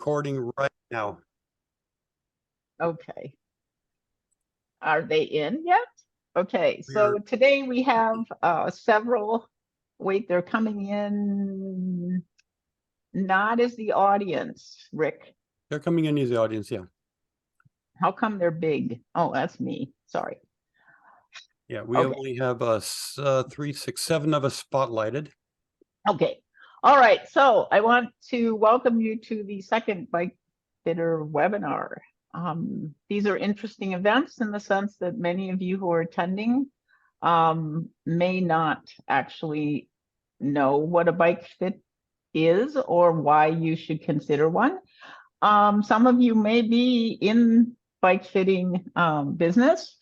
recording right now. Okay. Are they in yet? Okay, so today we have several, wait, they're coming in not as the audience, Rick. They're coming in as the audience, yeah. How come they're big? Oh, that's me, sorry. Yeah, we only have 3, 6, 7 of us spotlighted. Okay, all right, so I want to welcome you to the second Bike Fitter webinar. These are interesting events in the sense that many of you who are attending may not actually know what a bike fit is or why you should consider one. Some of you may be in bike fitting business,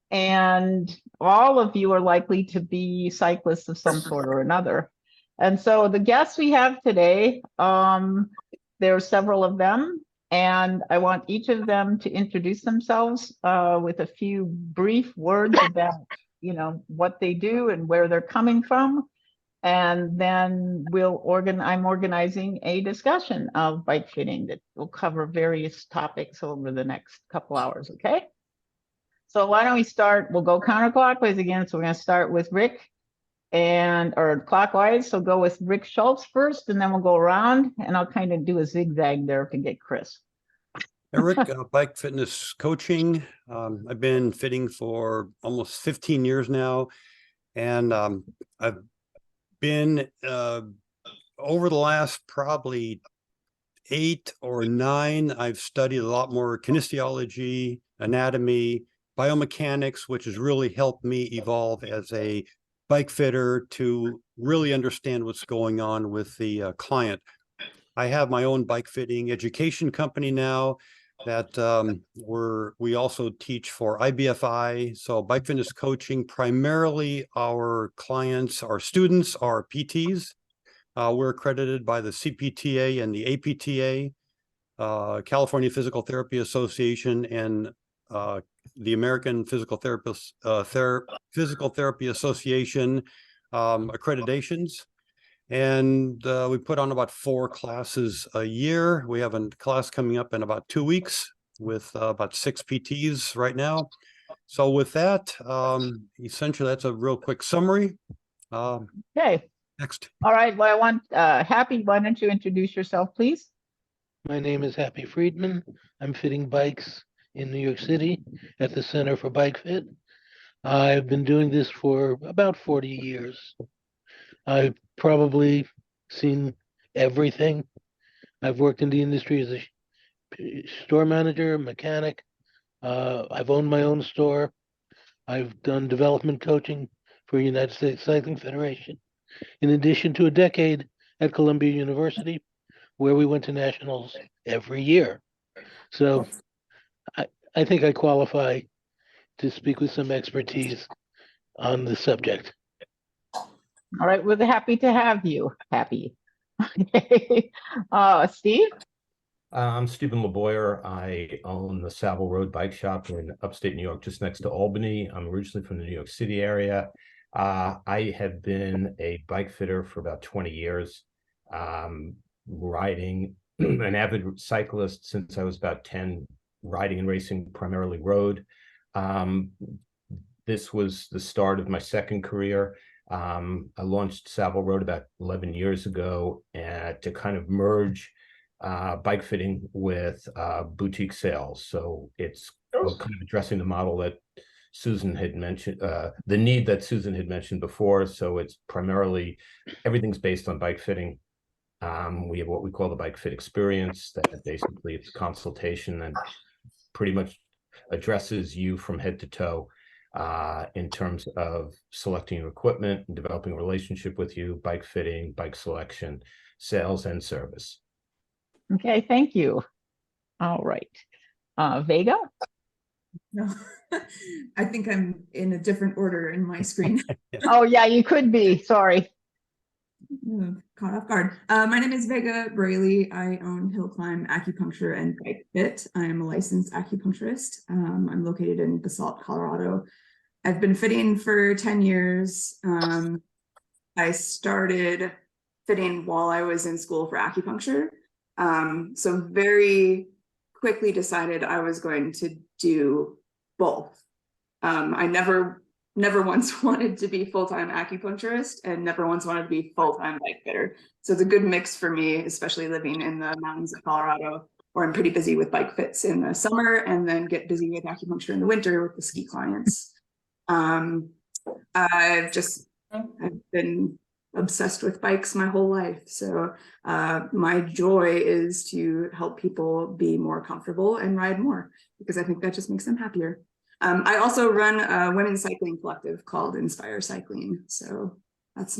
and all of you are likely to be cyclists of some sort or another. And so the guests we have today, there are several of them, and I want each of them to introduce themselves with a few brief words about, what they do and where they're coming from. And then I'm organizing a discussion of bike fitting that will cover various topics over the next couple hours, okay? So why don't we start, we'll go counterclockwise again. So we're gonna start with Rick or clockwise. So go with Rick Schultz first, and then we'll go around, and I'll kind of do a zigzag there to get Chris. Eric, bike fitness coaching. I've been fitting for almost 15 years now. And I've been over the last probably 8 or 9, I've studied a lot more kinesiology, anatomy, biomechanics, which has really helped me evolve as a bike fitter to really understand what's going on with the client. I have my own bike fitting education company now that we also teach for IBFI. So bike fitness coaching, primarily our clients, our students are PTs. We're accredited by the CPTA and the APTA, California Physical Therapy Association, and the American Physical Therapy Association accreditations. And we put on about 4 classes a year. We have a class coming up in about 2 weeks with about 6 PTs right now. So with that, essentially, that's a real quick summary. Okay. Next. All right. Well, I want Happy. Why don't you introduce yourself, please? My name is Happy Friedman. I'm fitting bikes in New York City at the Center for Bike Fit. I've been doing this for about 40 years. I've probably seen everything. I've worked in the industry as a store manager, mechanic. I've owned my own store. I've done development coaching for United States Cycling Federation, in addition to a decade at Columbia University, where we went to nationals every year. So I think I qualify to speak with some expertise on the subject. All right, we're happy to have you, Happy. Okay. Steve? I'm Stephen LeBoyer. I own the Savile Road Bike Shop in upstate New York, just next to Albany. I'm originally from the New York City area. I have been a bike fitter for about 20 years, riding, an avid cyclist since I was about 10, riding and racing primarily road. This was the start of my second career. I launched Savile Road about 11 years ago to kind of merge bike fitting with boutique sales. So it's kind of addressing the model that Susan had mentioned, the need that Susan had mentioned before. So it's primarily, everything's based on bike fitting. We have what we call the bike fit experience, that basically it's consultation and pretty much addresses you from head to toe in terms of selecting your equipment and developing a relationship with you, bike fitting, bike selection, sales, and service. Okay, thank you. All right. Vega? No, I think I'm in a different order in my screen. Oh, yeah, you could be. Sorry. Caught off guard. My name is Vega Braley. I own Hill Climb Acupuncture and Bike Fit. I am a licensed acupuncturist. I'm located in Basalt, Colorado. I've been fitting for 10 years. I started fitting while I was in school for acupuncture. So very quickly decided I was going to do both. I never once wanted to be full-time acupuncturist and never once wanted to be full-time bike fitter. So it's a good mix for me, especially living in the mountains of Colorado, where I'm pretty busy with bike fits in the summer and then get busy with acupuncture in the winter with the ski clients. I've been obsessed with bikes my whole life. So my joy is to help people be more comfortable and ride more, because I think that just makes them happier. I also run a women's cycling collective called Inspire Cycling. So that's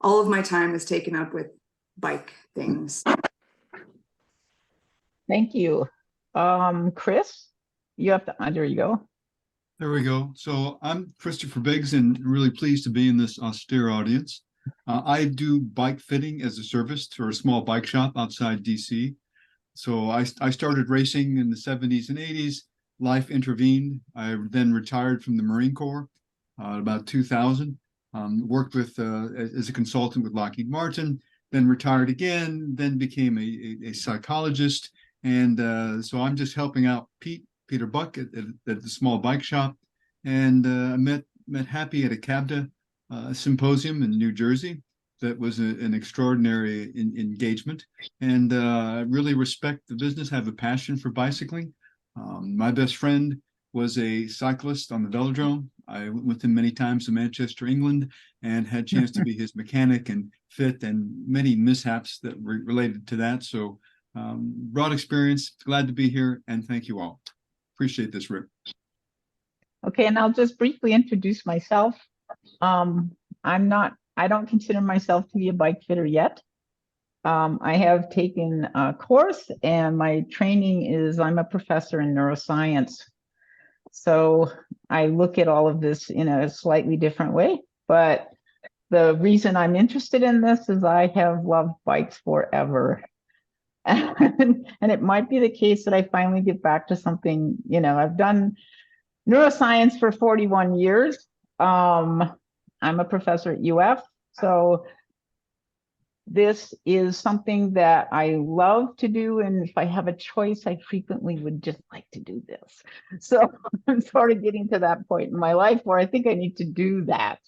all of my time is taken up with bike things. Thank you. Chris, you have to, there you go. There we go. So I'm Christopher Biggs and really pleased to be in this austere audience. I do bike fitting as a service for a small bike shop outside DC. So I started racing in the 70s and 80s. Life intervened. I then retired from the Marine Corps about 2000. Worked with as a consultant with Lockheed Martin, then retired again, then became a psychologist. And so I'm just helping out Peter Buck at the small bike shop, and I met Happy at a CABDA symposium in New Jersey. That was an extraordinary engagement, and I really respect the business. Have a passion for bicycling. My best friend was a cyclist on the velodrome. I went with him many times to Manchester, England, and had a chance to be his mechanic and fit, and many mishaps that were related to that. So broad experience, glad to be here, and thank you all. Appreciate this, Rick. Okay, and I'll just briefly introduce myself. I don't consider myself to be a bike fitter yet. I have taken a course, and my training is I'm a professor in neuroscience. So I look at all of this in a slightly different way. But the reason I'm interested in this is I have loved bikes forever. And it might be the case that I finally get back to something, I've done neuroscience for 41 years. I'm a professor at UF. So this is something that I love to do. And if I have a choice, I frequently would just like to do this. So I'm sort of getting to that point in my life where I think I need to do that.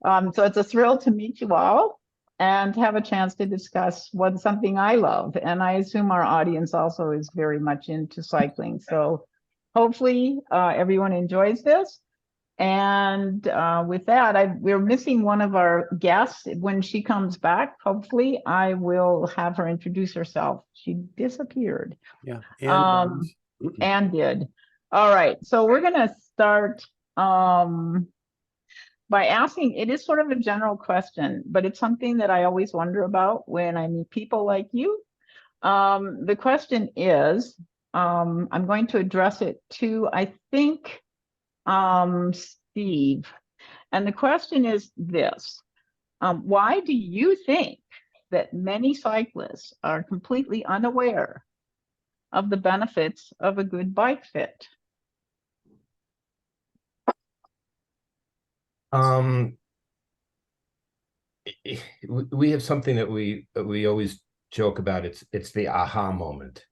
So it's a thrill to meet you all and have a chance to discuss what's something I love. And I assume our audience also is very much into cycling. So hopefully everyone enjoys this. And with that, we're missing one of our guests. When she comes back, hopefully I will have her introduce herself. She disappeared. Yeah. And did. All right. So we're going to start by asking, it is sort of a general question, but it's something that I always wonder about when I meet people like you. The question is, I'm going to address it to, I think, Steve. And the question is this: why do you think that many cyclists are completely unaware of the benefits of a good bike fit? We have something that we always joke about. It's the aha moment,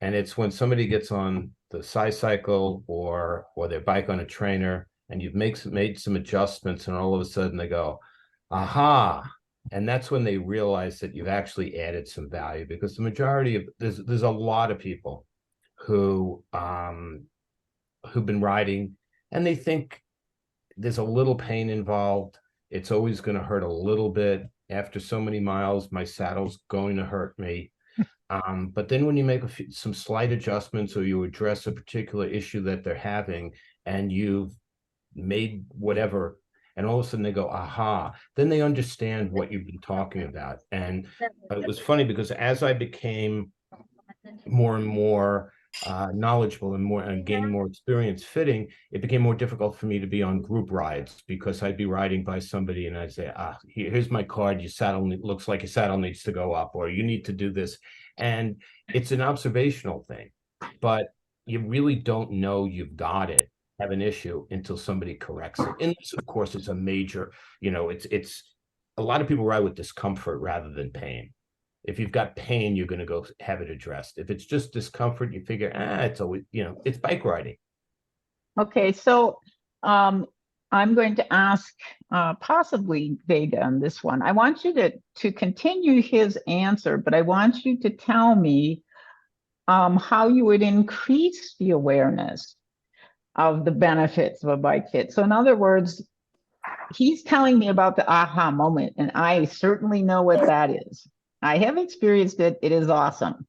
and it's when somebody gets on the cycle or their bike on a trainer, and you've made some adjustments, and all of a sudden they go, aha. And that's when they realize that you've actually added some value, because the majority of there's a lot of people who've been riding and they think there's a little pain involved. It's always going to hurt a little bit. After so many miles, my saddle's going to hurt me. But then when you make some slight adjustments, or you address a particular issue that they're having, and you've made whatever, and all of a sudden they go, aha, then they understand what you've been talking about. And it was funny, because as I became more and more knowledgeable and gained more experience fitting, it became more difficult for me to be on group rides, because I'd be riding by somebody and I'd say, here's my card, your saddle looks like your saddle needs to go up, or you need to do this. And it's an observational thing, but you really don't know you've got it, have an issue, until somebody corrects it. And this, of course, is a major, it's a lot of people ride with discomfort rather than pain. If you've got pain, you're going to go have it addressed. If it's just discomfort, you figure, it's always, it's bike riding. Okay, so I'm going to ask possibly Vega on this one. I want you to continue his answer, but I want you to tell me how you would increase the awareness of the benefits of a bike fit. So in other words, he's telling me about the aha moment, and I certainly know what that is. I have experienced it. It is awesome.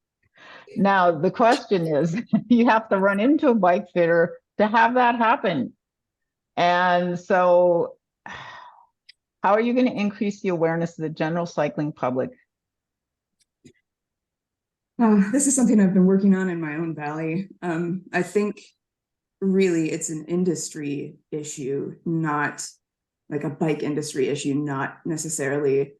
Now, the question is, you have to run into a bike fitter to have that happen. And so how are you going to increase the awareness of the general cycling public? This is something I've been working on in my own valley. I think really it's an industry issue, not like a bike industry issue, not necessarily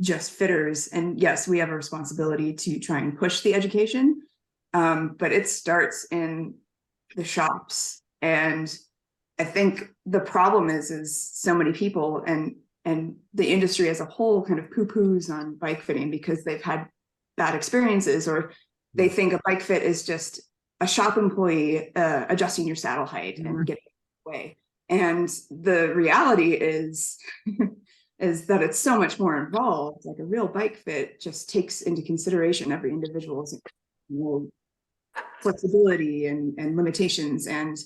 just fitters. And yes, we have a responsibility to try and push the education, but it starts in the shops. And I think the problem is so many people and the industry as a whole kind of poo-poos on bike fitting because they've had bad experiences, or they think a bike fit is just a shop employee adjusting your saddle height and getting away. And the reality is that it's so much more involved. Like a real bike fit just takes into consideration every individual's flexibility and limitations. And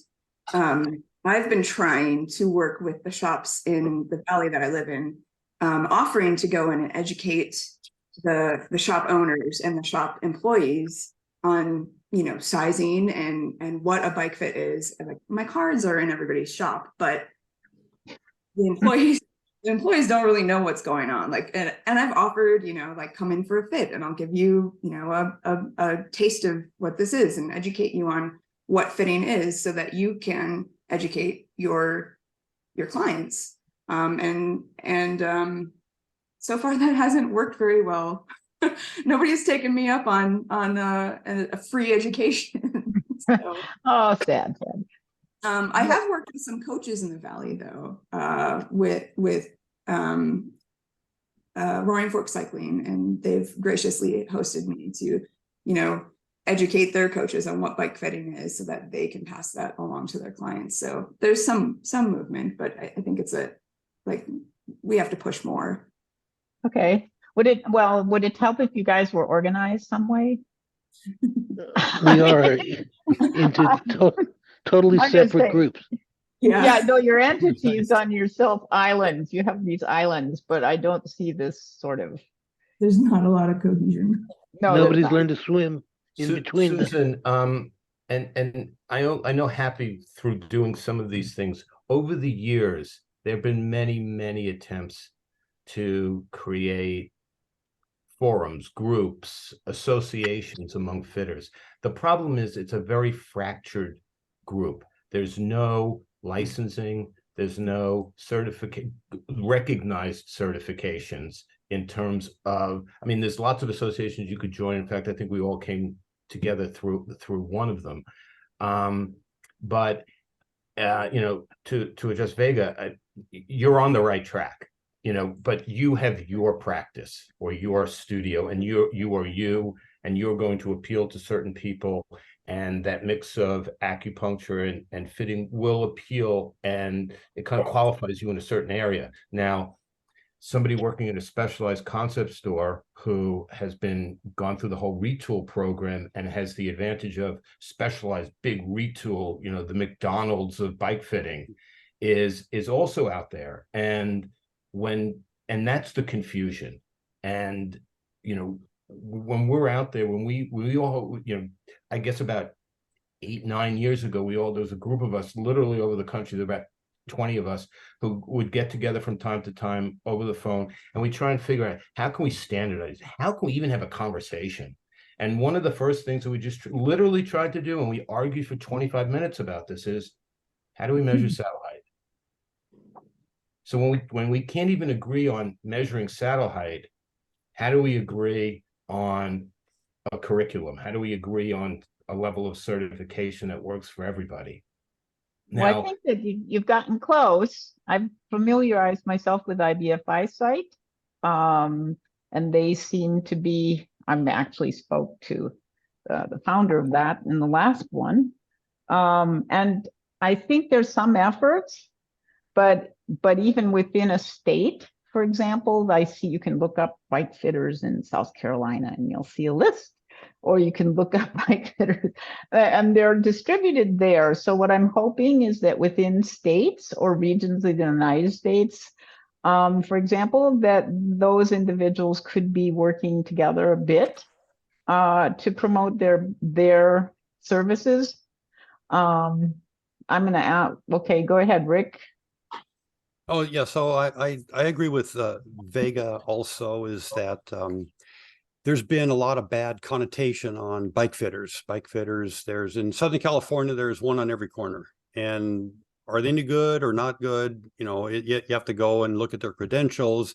I've been trying to work with the shops in the valley that I live in, offering to go in and educate the shop owners and the shop employees on sizing and what a bike fit is. And like, my cards are in everybody's shop, but the employees don't really know what's going on. Like, and I've offered, like, come in for a fit and I'll give you, a taste of what this is and educate you on what fitting is so that you can educate your clients. So far that hasn't worked very well. Nobody's taken me up on a free education. So, Oh, sad. I have worked with some coaches in the valley though, with Roaring Fork Cycling, and they've graciously hosted me to, educate their coaches on what bike fitting is so that they can pass that along to their clients. So there's some movement, but I think it's we have to push more. Okay. Would it help if you guys were organized some way? We are into totally I'm just separate saying. groups. Yeah, no, your entities on yourself islands. You have these islands, but I don't see this sort of. There's not a lot of cohesion. No, Nobody's learned to swim in between them. Susan, and I know Happy, through doing some of these things over the years, there have been many attempts to create forums, groups, associations among fitters. The problem is it's a very fractured group. There's no licensing, there's no recognized certifications in terms of, there's lots of associations you could join. In fact, I think we all came together through one of them. But to address Vega, you're on the right track. But you have your practice or your studio, and you are you, and you're going to appeal to certain people, and that mix of acupuncture and fitting will appeal, and it kind of qualifies you in a certain area. Now, somebody working at a specialized concept store who has gone through the whole retool program and has the advantage of specialized big retool, the McDonald's of bike fitting, is also out there. And that's the confusion. And when we're out there, when we all, I guess about 8-9 years ago, there was a group of us literally over the country, there were about 20 of us, who would get together from time to time over the phone, and we try and figure out, how can we standardize, how can we even have a conversation? And one of the first things that we just literally tried to do, and we argued for 25 minutes about this, is how do we measure saddle height? So when we can't even agree on measuring saddle height, how do we agree on a curriculum? How do we agree on a level of certification that works for everybody? Now, well, I think that you've gotten close. I've familiarized myself with IBFI site. and they seem to be, I actually spoke to the founder of that in the last one. And I think there's some efforts, but even within a state, for example, I see you can look up bike fitters in South Carolina and you'll see a list, or you can look up bike fitters and they're distributed there. So what I'm hoping is that within states or regions of the United States, for example, that those individuals could be working together a bit to promote their services. I'm gonna ask, okay, go ahead, Rick. Oh, yeah, so I agree with Vega also, is that there's been a lot of bad connotation on bike fitters. Bike fitters, there's in Southern California, there's one on every corner. And are they any good or not good? You know, you have to go and look at their credentials.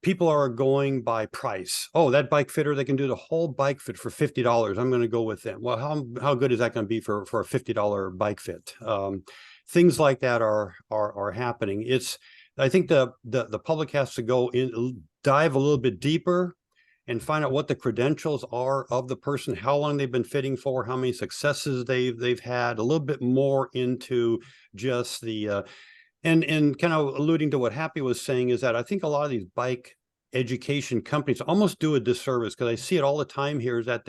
People are going by price. Oh, that bike fitter, they can do the whole bike fit for $50. I'm going to go with them. Well, how good is that going to be for a $50 bike fit? Things like that are happening. I think the public has to go in, dive a little bit deeper and find out what the credentials are of the person, how long they've been fitting for, how many successes they've had, a little bit more into just the and kind of alluding to what Happy was saying, is that I think a lot of these bike education companies almost do a disservice, because I see it all the time here, is that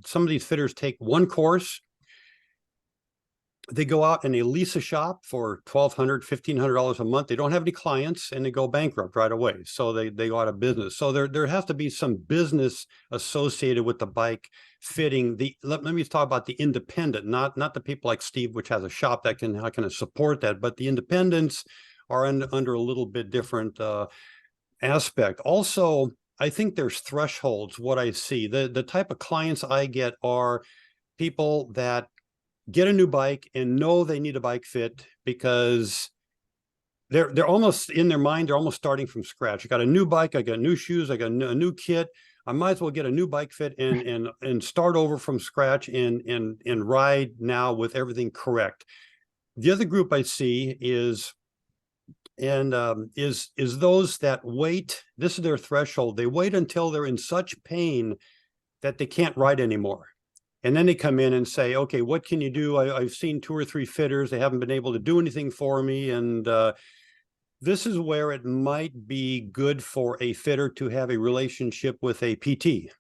some of these fitters take one course, they go out and they lease a shop for $1,200, $1,500 a month. They don't have any clients and they go bankrupt right away. So they go out of business. So there has to be some business associated with the bike fitting. Let me talk about the independent, not the people like Steve, which has a shop that can support that, but the independents are under a little bit different aspect. Also, I think there's thresholds. What I see, the type of clients I get are people that get a new bike and know they need a bike fit, because they're almost in their mind, they're almost starting from scratch. I got a new bike, I got new shoes, I got a new kit. I might as well get a new bike fit and start over from scratch and ride now with everything correct. The other group I see is those that wait. This is their threshold. They wait until they're in such pain that they can't ride anymore. And then they come in and say, okay, what can you do? I've seen 2 or 3 fitters. They haven't been able to do anything for me. And this is where it might be good for a fitter to have a relationship with a PT,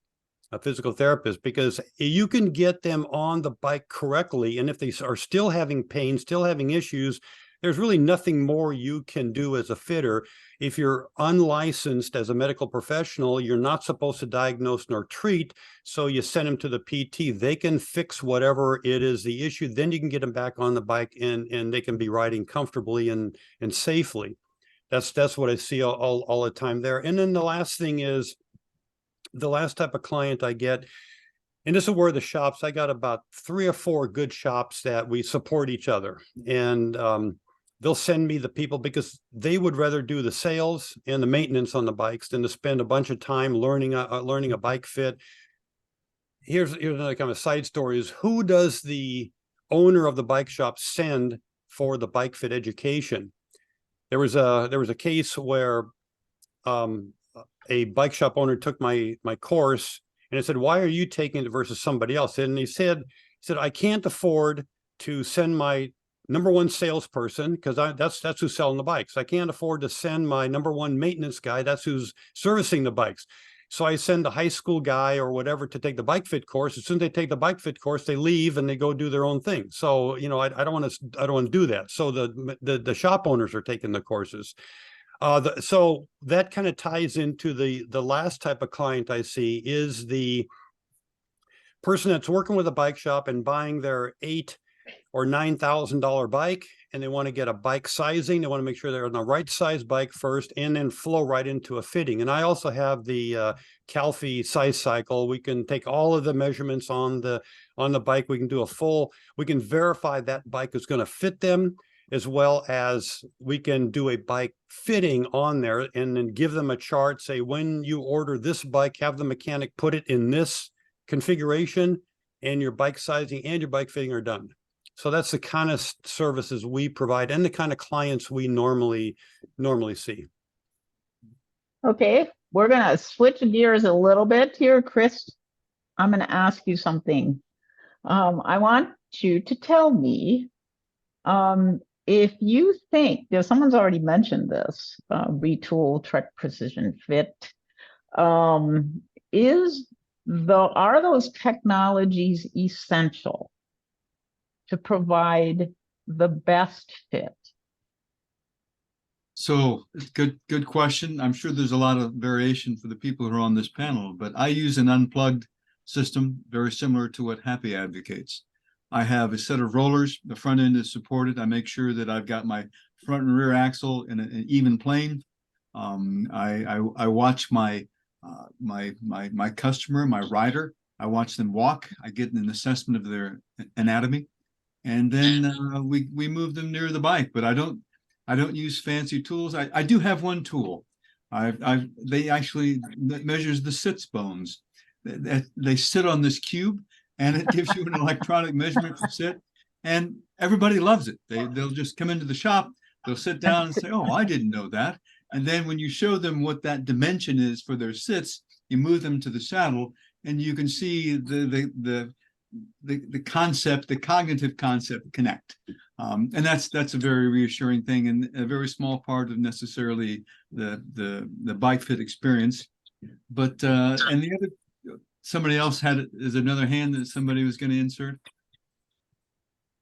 a physical therapist, because you can get them on the bike correctly. And if they are still having pain, still having issues, there's really nothing more you can do as a fitter. If you're unlicensed as a medical professional, you're not supposed to diagnose nor treat. So you send them to the PT. They can fix whatever it is the issue. Then you can get them back on the bike and they can be riding comfortably and safely. That's what I see all the time there. And then the last thing is, the last type of client I get, and this is where the shops, I got about 3 or 4 good shops that we support each other. And they'll send me the people, because they would rather do the sales and the maintenance on the bikes than to spend a bunch of time learning a bike fit. Here's another kind of side story: is who does the owner of the bike shop send for the bike fit education? There was a case where a bike shop owner took my course, and I said, why are you taking it versus somebody else? And he said, I can't afford to send my number 1 salesperson, because that's who's selling the bikes. I can't afford to send my number 1 maintenance guy. That's who's servicing the bikes. So I send a high school guy or whatever to take the bike fit course. As soon as they take the bike fit course, they leave and they go do their own thing. So, you know, I don't want to do that. So the shop owners are taking the courses. So that kind of ties into the last type of client I see, is the person that's working with a bike shop and buying their $8,000 or $9,000 bike, and they want to get a bike sizing. They want to make sure they're on the right size bike first, and then flow right into a fitting. And I also have the Calfee size cycle. We can take all of the measurements on the bike. We can do we can verify that bike is going to fit them, as well as we can do a bike fitting on there and then give them a chart, say, when you order this bike, have the mechanic put it in this configuration, and your bike sizing and your bike fitting are done. So that's the kind of services we provide and the kind of clients we normally see. Okay, we're gonna switch gears a little bit here, Chris. I'm gonna ask you something. I want you to tell me, if you think, someone's already mentioned this, Retool, Trek Precision Fit. Are those technologies essential to provide the best fit? So good question. I'm sure there's a lot of variation for the people who are on this panel, but I use an unplugged system very similar to what Happy advocates. I have a set of rollers. The front end is supported. I make sure that I've got my front and rear axle in an even plane. I watch my customer, my rider. I watch them walk. I get an assessment of their anatomy, and then we move them near the bike. But I don't use fancy tools. I do have one tool. They actually measures the sits bones. They sit on this cube, and it gives you an electronic measurement for sit, and everybody loves it. They'll just come into the shop, they'll sit down and say, "Oh, I didn't know that." And then when you show them what that dimension is for their sits, you move them to the saddle, and you can see the concept, the cognitive concept connect. And that's a very reassuring thing, and a very small part of necessarily the bike fit experience. But and the other, somebody else is another hand that somebody was going to insert.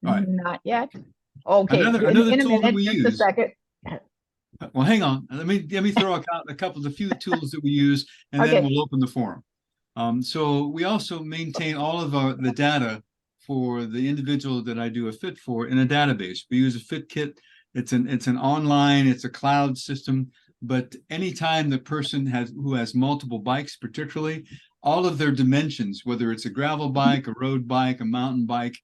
All right. Not yet. Okay. Another in a tool that minute, we just use. a second. Well, hang on. Let me throw a couple of the few tools that we use, and Okay. then we'll open the forum. So we also maintain all of the data for the individual that I do a fit for in a database. We use a fit kit. It's an online, it's a cloud system, but anytime the person who has multiple bikes, particularly, all of their dimensions, whether it's a gravel bike, a road bike, a mountain bike,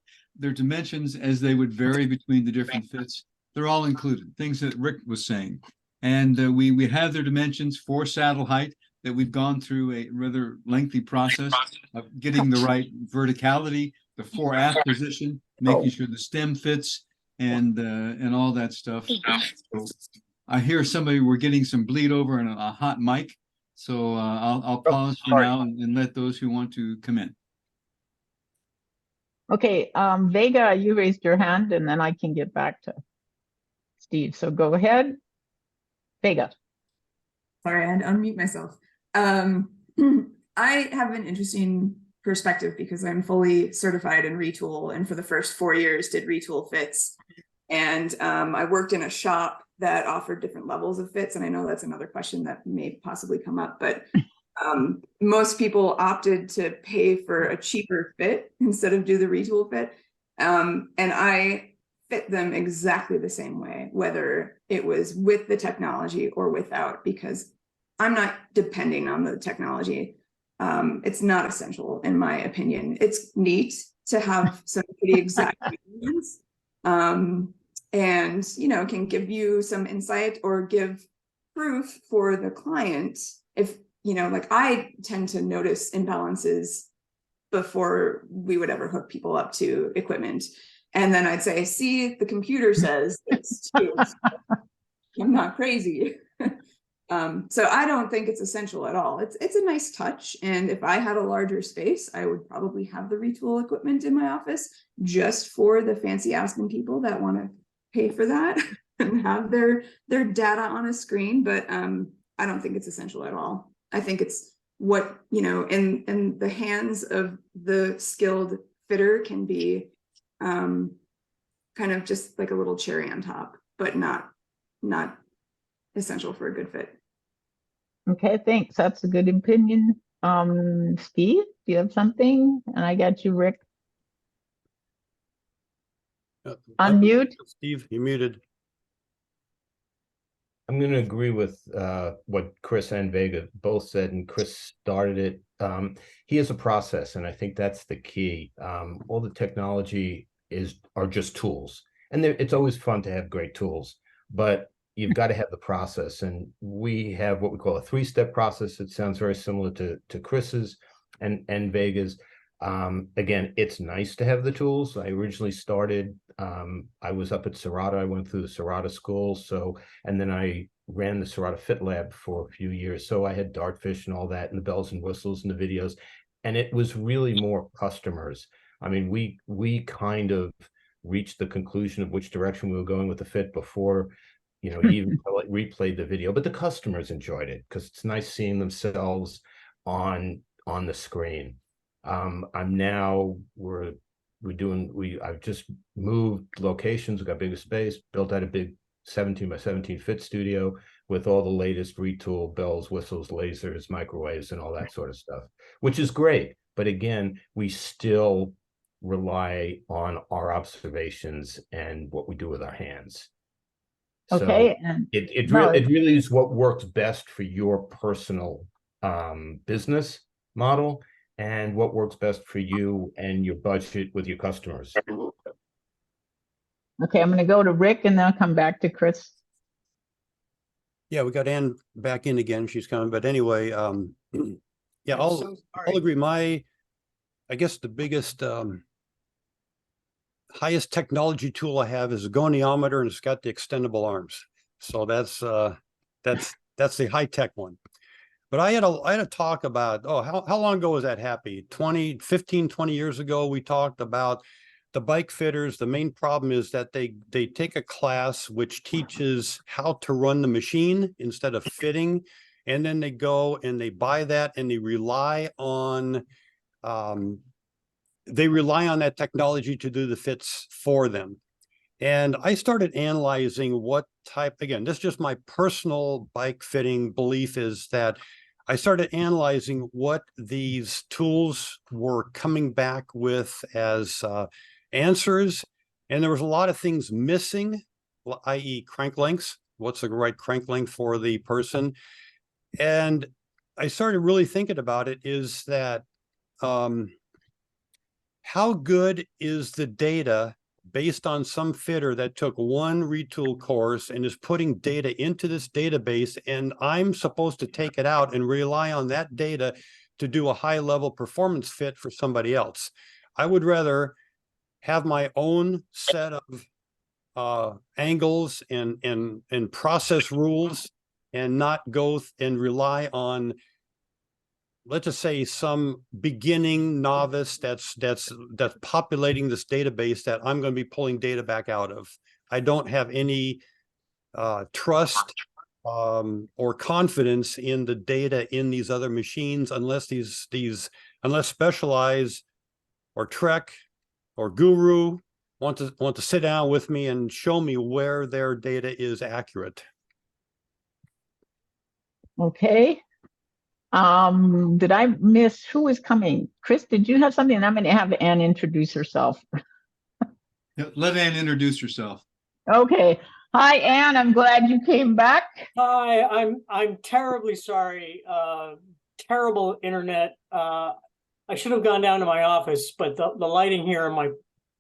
their dimensions as they would vary between the different fits, they're all included, things that Rick was saying. And we have their dimensions for saddle height, that we've gone through a rather lengthy process of getting the right verticality, the fore-aft position, making sure the stem fits, and all that stuff. So I hear we're getting some bleed over and a hot mic. So I'll pause for now and let those who want to come in. Okay, Vega, you raised your hand, and then I can get back to Steve. So go ahead, Vega. Sorry, I had to unmute myself. I have an interesting perspective because I'm fully certified in Retool, and for the first 4 years did Retool fits. And I worked in a shop that offered different levels of fits, and I know that's another question that may possibly come up, but most people opted to pay for a cheaper fit instead of do the Retool fit. And I fit them exactly the same way, whether it was with the technology or without, because I'm not depending on the technology. It's not essential, in my opinion. It's neat to have some pretty exact measurements, and can give you some insight or give proof for the client. If like, I tend to notice imbalances before we would ever hook people up to equipment, and then I'd say, "See, the computer says it's too." I'm not crazy. So I don't think it's essential at all. It's a nice touch. And if I had a larger space, I would probably have the Retool equipment in my office just for the fancy Aspen people that want to pay for that and have their data on a screen. But I don't think it's essential at all. I think it's what, in the hands of the skilled fitter can be kind of just like a little cherry on top, but not essential for a good fit. Okay, thanks. That's a good opinion. Steve, do you have something? And I got you, Rick. Unmute. Steve, you're muted. I'm going to agree with what Chris and Vega both said, and Chris started it. He has a process, and I think that's the key. All the technology are just tools, and it's always fun to have great tools, but you've got to have the process. And we have what we call a 3-step process. It sounds very similar to Chris's and Vega's. Again, it's nice to have the tools. I originally started, I was up at Serrata. I went through the Serrata school. And then I ran the Serrata Fit Lab for a few years. So I had Dartfish and all that, and the bells and whistles and the videos. And it was really more customers. I mean, we kind of reached the conclusion of which direction we were going with the Fit before, you know, he even replayed the video. But the customers enjoyed it because it's nice seeing themselves on the screen. I'm now I've just moved locations. We got bigger space, built out a big 17 by 17 Fit studio with all the latest retool bells, whistles, lasers, microwaves, and all that sort of stuff, which is great. But again, we still rely on our observations and what we do with our hands. Okay, So and it no, really is what works best for your personal business model and what works best for you and your budget with your customers. okay, I'm going to go to Rick and then I'll come back to Chris. Yeah, we got Ann back in again. She's coming, but anyway, yeah, I'm I'll so sorry. I'll agree. I guess the biggest highest technology tool I have is a goniometer, and it's got the extendable arms. So that's the high tech one. But I had a talk about, how long ago was that, Happy? 15, 20 years ago, we talked about the bike fitters. The main problem is that they take a class which teaches how to run the machine instead of fitting. And then they go and they buy that and they rely on that technology to do the fits for them. And I started analyzing what type, again, this is just my personal bike fitting belief, is that I started analyzing what these tools were coming back with as answers. And there was a lot of things missing, i.e. crank lengths. What's the right crank length for the person? And I started really thinking about it, is that how good is the data based on some fitter that took one retool course and is putting data into this database, and I'm supposed to take it out and rely on that data to do a high level performance fit for somebody else. I would rather have my own set of angles and process rules and not go and rely on, let's just say, some beginning novice that's populating this database that I'm going to be pulling data back out of. I don't have any trust or confidence in the data in these other machines unless unless Specialized or Trek or Guru want to sit down with me and show me where their data is accurate. Okay. Did I miss who is coming? Chris, did you have something? I'm going to have Ann introduce herself. Yeah, let Ann introduce herself. Okay. Hi, Ann. I'm glad you came back. Hi, I'm terribly sorry. Terrible internet. I should have gone down to my office, but the lighting here on my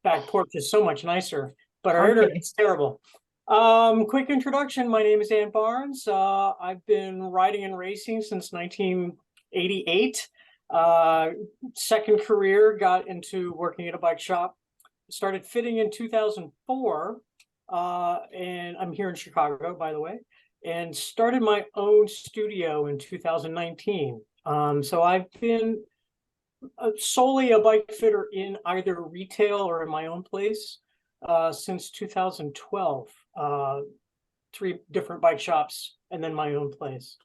back porch is so much nicer. But our Okay. internet's terrible. Quick introduction. My name is Ann Barnes. I've been riding and racing since 1988. Second career, got into working at a bike shop. Started fitting in 2004. And I'm here in Chicago, by the way, and started my own studio in 2019. So I've been solely a bike fitter in either retail or in my own place since 2012. 3 different bike shops and then my own place.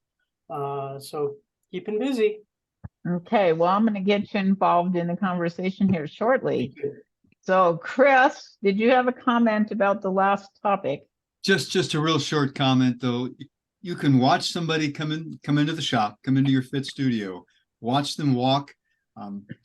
So keeping busy. Okay. Well, I'm going to get you involved in the conversation here shortly. So, Chris, did you have a comment about the last topic? Just a real short comment though. You can watch somebody come into the shop, come into your fit studio, watch them walk,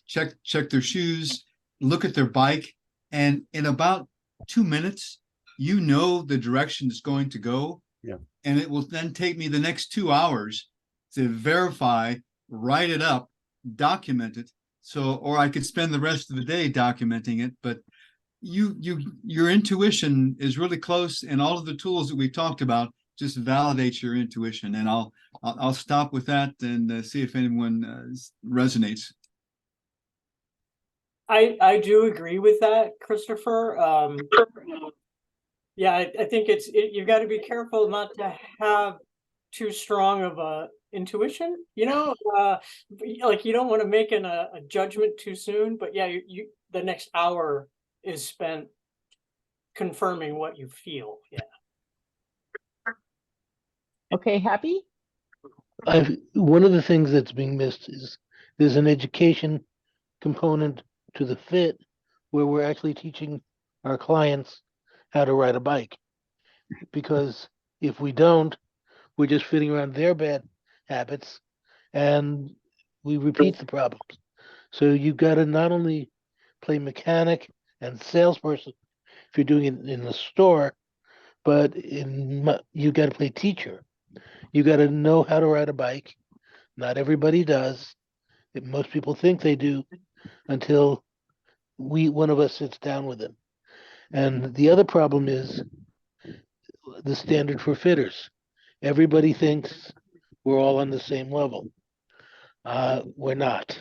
check their shoes, look at their bike, and in about 2 minutes, you know the direction it's going to go. Yeah. And it will then take me the next 2 hours to verify, write it up, document it. So, or I could spend the rest of the day documenting it, but your intuition is really close, and all of the tools that we talked about just validate your intuition. And I'll stop with that and see if anyone resonates. I do agree with that, Christopher. Yeah, I think you've got to be careful not to have too strong of a intuition, like you don't want to make a judgment too soon, but yeah, you the next hour is spent confirming what you feel. Yeah. Okay, Happy? One of the things that's being missed is there's an education component to the fit where we're actually teaching our clients how to ride a bike. Because if we don't, we're just fitting around their bad habits and we repeat the problems. So you've got to not only play mechanic and salesperson if you're doing it in the store, but you got to play teacher. You got to know how to ride a bike. Not everybody does. Most people think they do until one of us sits down with them. And the other problem is the standard for fitters. Everybody thinks we're all on the same level. We're not.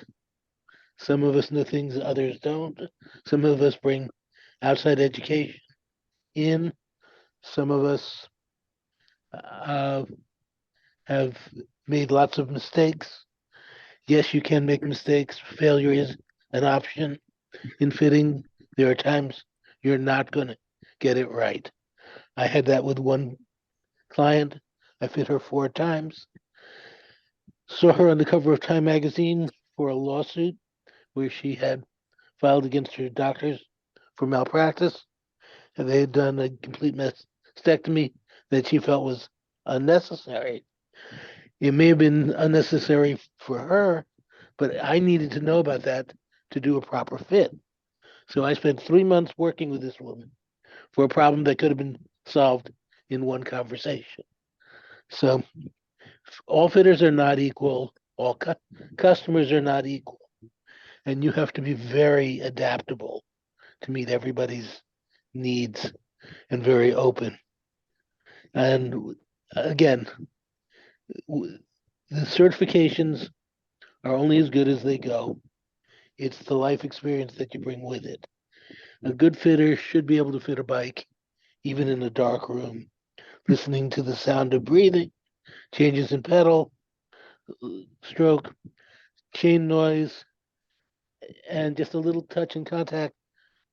Some of us know things others don't. Some of us bring outside education in. Some of us have made lots of mistakes. Yes, you can make mistakes. Failure is an option in fitting. There are times you're not going to get it right. I had that with one client. I fit her 4 times. Saw her on the cover of Time magazine for a lawsuit where she had filed against her doctors for malpractice. And they had done a complete mastectomy that she felt was unnecessary. It may have been unnecessary for her, but I needed to know about that to do a proper fit. So I spent 3 months working with this woman for a problem that could have been solved in one conversation. So all fitters are not equal. All customers are not equal. And you have to be very adaptable to meet everybody's needs and very open. And again, the certifications are only as good as they go. It's the life experience that you bring with it. A good fitter should be able to fit a bike, even in a dark room, listening to the sound of breathing, changes in pedal, stroke, chain noise, and just a little touch and contact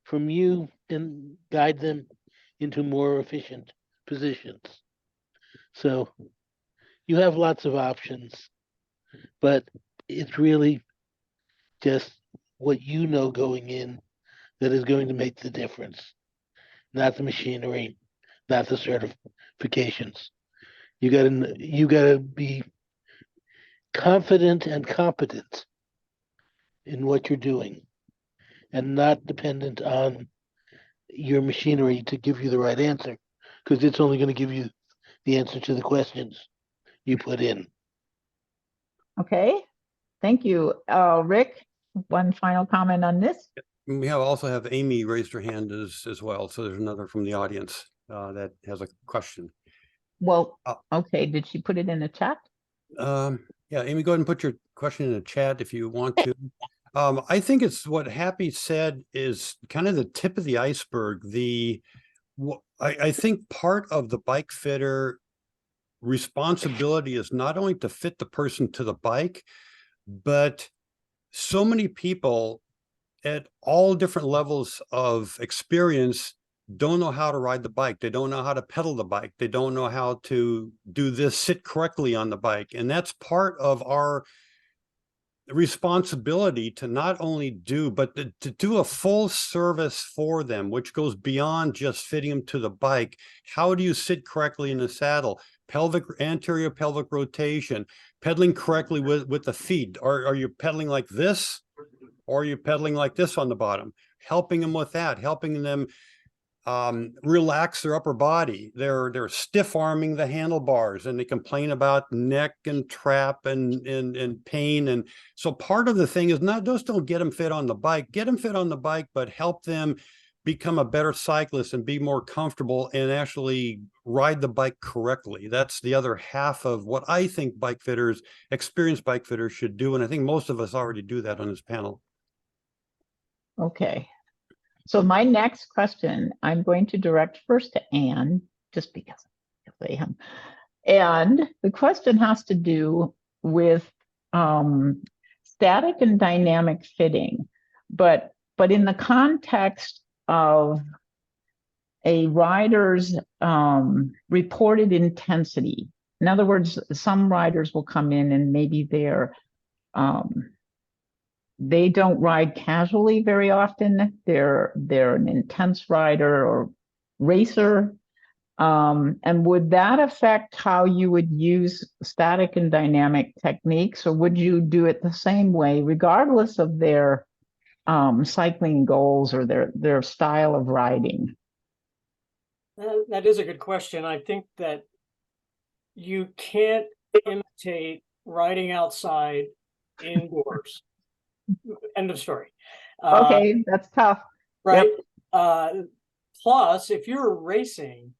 from you can guide them into more efficient positions. So you have lots of options, but it's really just what you know going in that is going to make the difference, not the machinery, not the certifications. You gotta be confident and competent in what you're doing and not dependent on your machinery to give you the right answer, because it's only going to give you the answer to the questions you put in. Okay, thank you. Rick, one final comment on this? We also have Amy raised her hand as well. So there's another from the audience that has a question. Well, okay, did she put it in the chat? Yeah, Amy, go ahead and put your question in the chat if you want to. I think it's what Happy said is kind of the tip of the iceberg. I think part of the bike fitter responsibility is not only to fit the person to the bike, but so many people at all different levels of experience don't know how to ride the bike. They don't know how to pedal the bike. They don't know how to do this, sit correctly on the bike. And that's part of our responsibility to not only do, but to do a full service for them, which goes beyond just fitting them to the bike. How do you sit correctly in the saddle? Anterior pelvic rotation, pedaling correctly with the feet. Are you pedaling like this? Or are you pedaling like this on the bottom? Helping them with that, helping them relax their upper body. They're stiff arming the handlebars and they complain about neck and trap and pain. And so part of the thing is not just don't get them fit on the bike, get them fit on the bike, but help them become a better cyclist and be more comfortable and actually ride the bike correctly. That's the other half of what I think bike fitters, experienced bike fitters should do. And I think most of us already do that on this panel. Okay. So my next question, I'm going to direct first to Anne, just because I am. And the question has to do with static and dynamic fitting, but in the context of a rider's reported intensity. In other words, some riders will come in and maybe they don't ride casually very often. They're an intense rider or racer. And would that affect how you would use static and dynamic techniques, or would you do it the same way, regardless of their cycling goals or their style of riding? That is a good question. I think that you can't imitate riding outside indoors. End of story. Okay, that's tough. Right. Plus, if you're racing,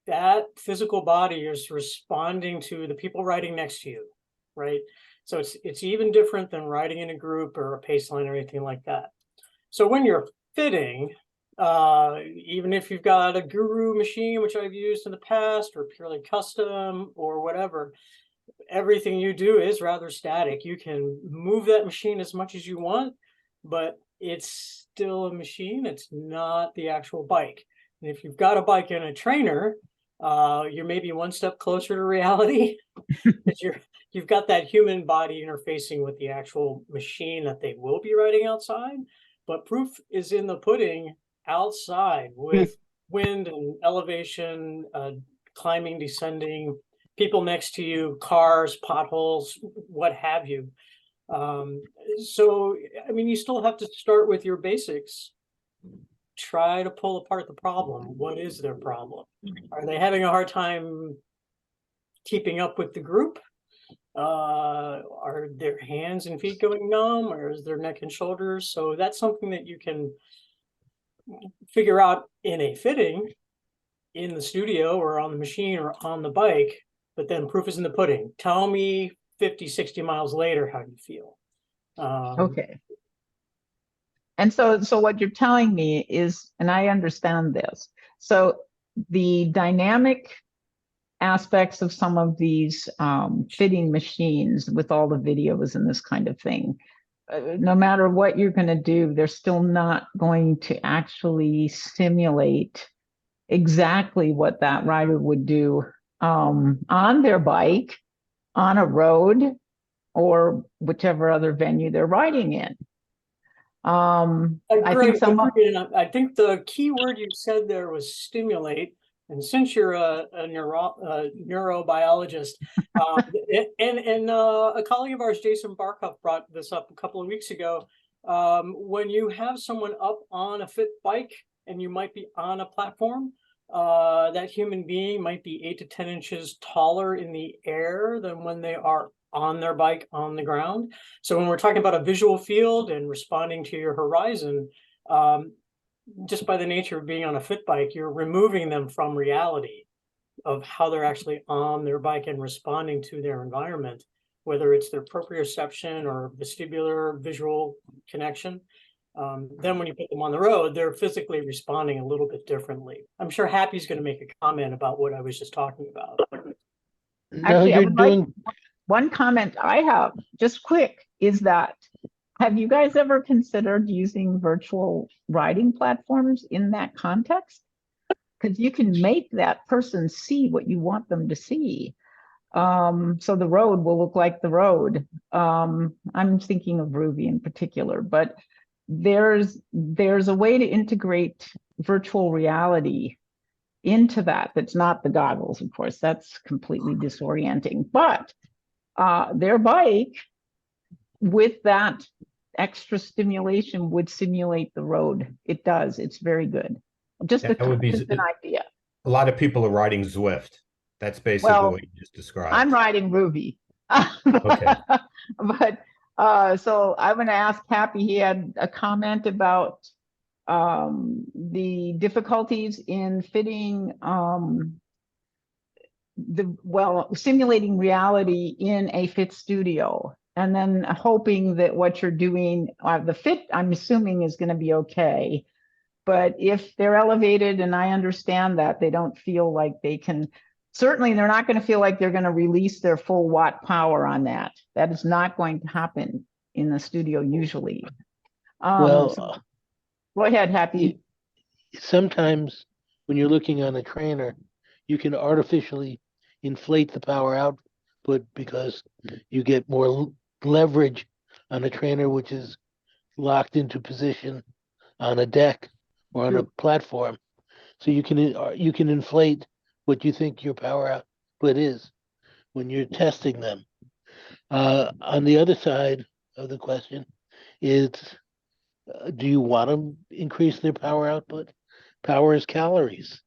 that physical body is responding to the people riding next to you, right? So it's even different than riding in a group or a pace line or anything like that. So when you're fitting, even if you've got a guru machine, which I've used in the past, or purely custom or whatever, everything you do is rather static. You can move that machine as much as you want, but it's still a machine. It's not the actual bike. And if you've got a bike and a trainer, you're maybe one step closer to reality because you've got that human body interfacing with the actual machine that they will be riding outside. But proof is in the pudding outside with wind and elevation, climbing, descending, people next to you, cars, potholes, what have you. So, I mean, you still have to start with your basics. Try to pull apart the problem. What is their problem? Are they having a hard time keeping up with the group? Are their hands and feet going numb, or is their neck and shoulders? So that's something that you can figure out in a fitting in the studio or on the machine or on the bike, but then proof is in the pudding. Tell me 50, 60 miles later how you feel. Okay. And so what you're telling me is, and I understand this, so the dynamic aspects of some of these fitting machines with all the videos and this kind of thing, no matter what you're going to do, they're still not going to actually simulate exactly what that rider would do on their bike, on a road, or whichever other venue they're riding in. I think the key word you said there was stimulate. And since you're a neurobiologist, and a colleague of ours, Jason Barkov, brought this up a couple of weeks ago. When you have someone up on a fit bike and you might be on a platform, that human being might be 8 to 10 inches taller in the air than when they are on their bike on the ground. So when we're talking about a visual field and responding to your horizon, just by the nature of being on a fit bike, you're removing them from reality of how they're actually on their bike and responding to their environment, whether it's their proprioception or vestibular visual connection. Then when you put them on the road, they're physically responding a little bit differently. I'm sure Happy's going to make a comment about what I was just talking about. Actually, I would like one comment I have, just quick, is that have you guys ever considered using virtual riding platforms in that context? Because you can make that person see what you want them to see. So the road will look like the road. I'm thinking of Ruby in particular, but there's a way to integrate virtual reality into that. That's not the goggles, of course. That's completely disorienting. But their bike with that extra stimulation would simulate the road. It does. It's very good. Just an idea. A lot of people are riding Zwift. That's basically what you just described. I'm riding Ruby. Okay. But so I'm going to ask Happy. He had a comment about the difficulties in fitting simulating reality in a fit studio, and then hoping that what you're doing, the fit, I'm assuming, is going to be okay. But if they're elevated, and I understand that they don't feel like they can certainly they're not going to feel like they're going to release their full watt power on that. That is not going to happen in the studio usually. Well, So go ahead, Happy. sometimes when you're looking on a trainer, you can artificially inflate the power output because you get more leverage on a trainer which is locked into position on a deck or on a platform. So you can inflate what you think your power output is when you're testing them. On the other side of the question is, do you want to increase their power output? Power is calories.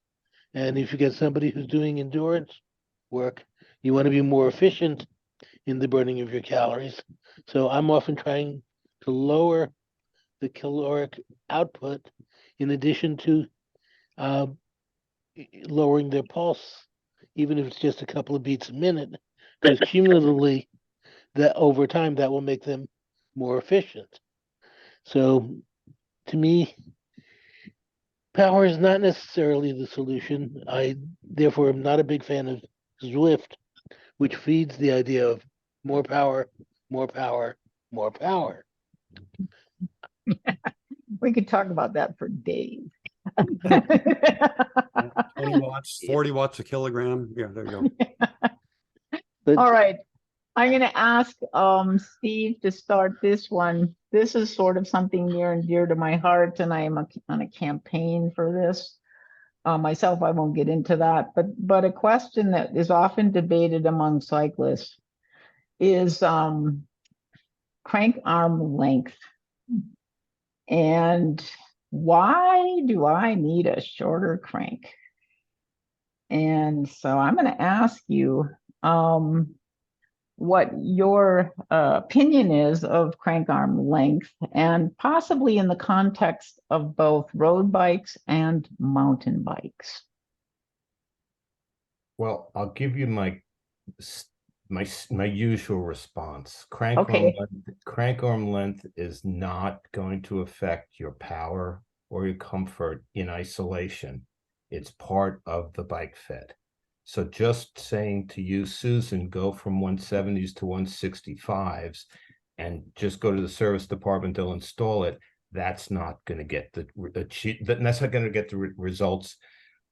And if you get somebody who's doing endurance work, you want to be more efficient in the burning of your calories. So I'm often trying to lower the caloric output in addition to lowering their pulse, even if it's just a couple of beats a minute, because cumulatively, that over time, that will make them more efficient. So to me, power is not necessarily the solution. I therefore am not a big fan of Zwift, which feeds the idea of more power, more power, more power. We could talk about that for days. 20 watts, 40 watts a kilogram. Yeah, there you go. But All right. I'm going to ask Steve to start this one. This is sort of something near and dear to my heart, and I am on a campaign for this. Myself, I won't get into that, but a question that is often debated among cyclists is crank arm length. And why do I need a shorter crank? And so I'm going to ask you what your opinion is of crank arm length, and possibly in the context of both road bikes and mountain bikes. Well, I'll give you my usual response. Okay. Crank arm length is not going to affect your power or your comfort in isolation. It's part of the bike fit. So just saying to you, Susan, go from 170s to 165s and just go to the service department, they'll install it. That's not going to get that's not going to get the results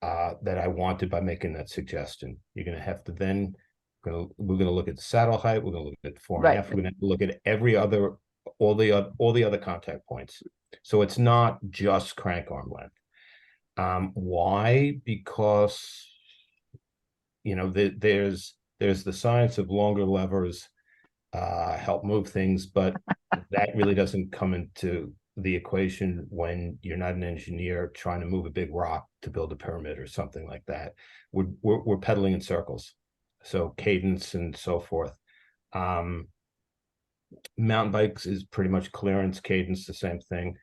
that I wanted by making that suggestion. You're going to have to then, we're going to look at the saddle height. We're going to look at 4.5. Right. We're going to have to look at all the other contact points. So it's not just crank arm length. Why? Because there's the science of longer levers help move things, but that really doesn't come into the equation when you're not an engineer trying to move a big rock to build a pyramid or something like that. We're pedaling in circles, so cadence and so forth. Mountain bikes is pretty much clearance, cadence, the same thing.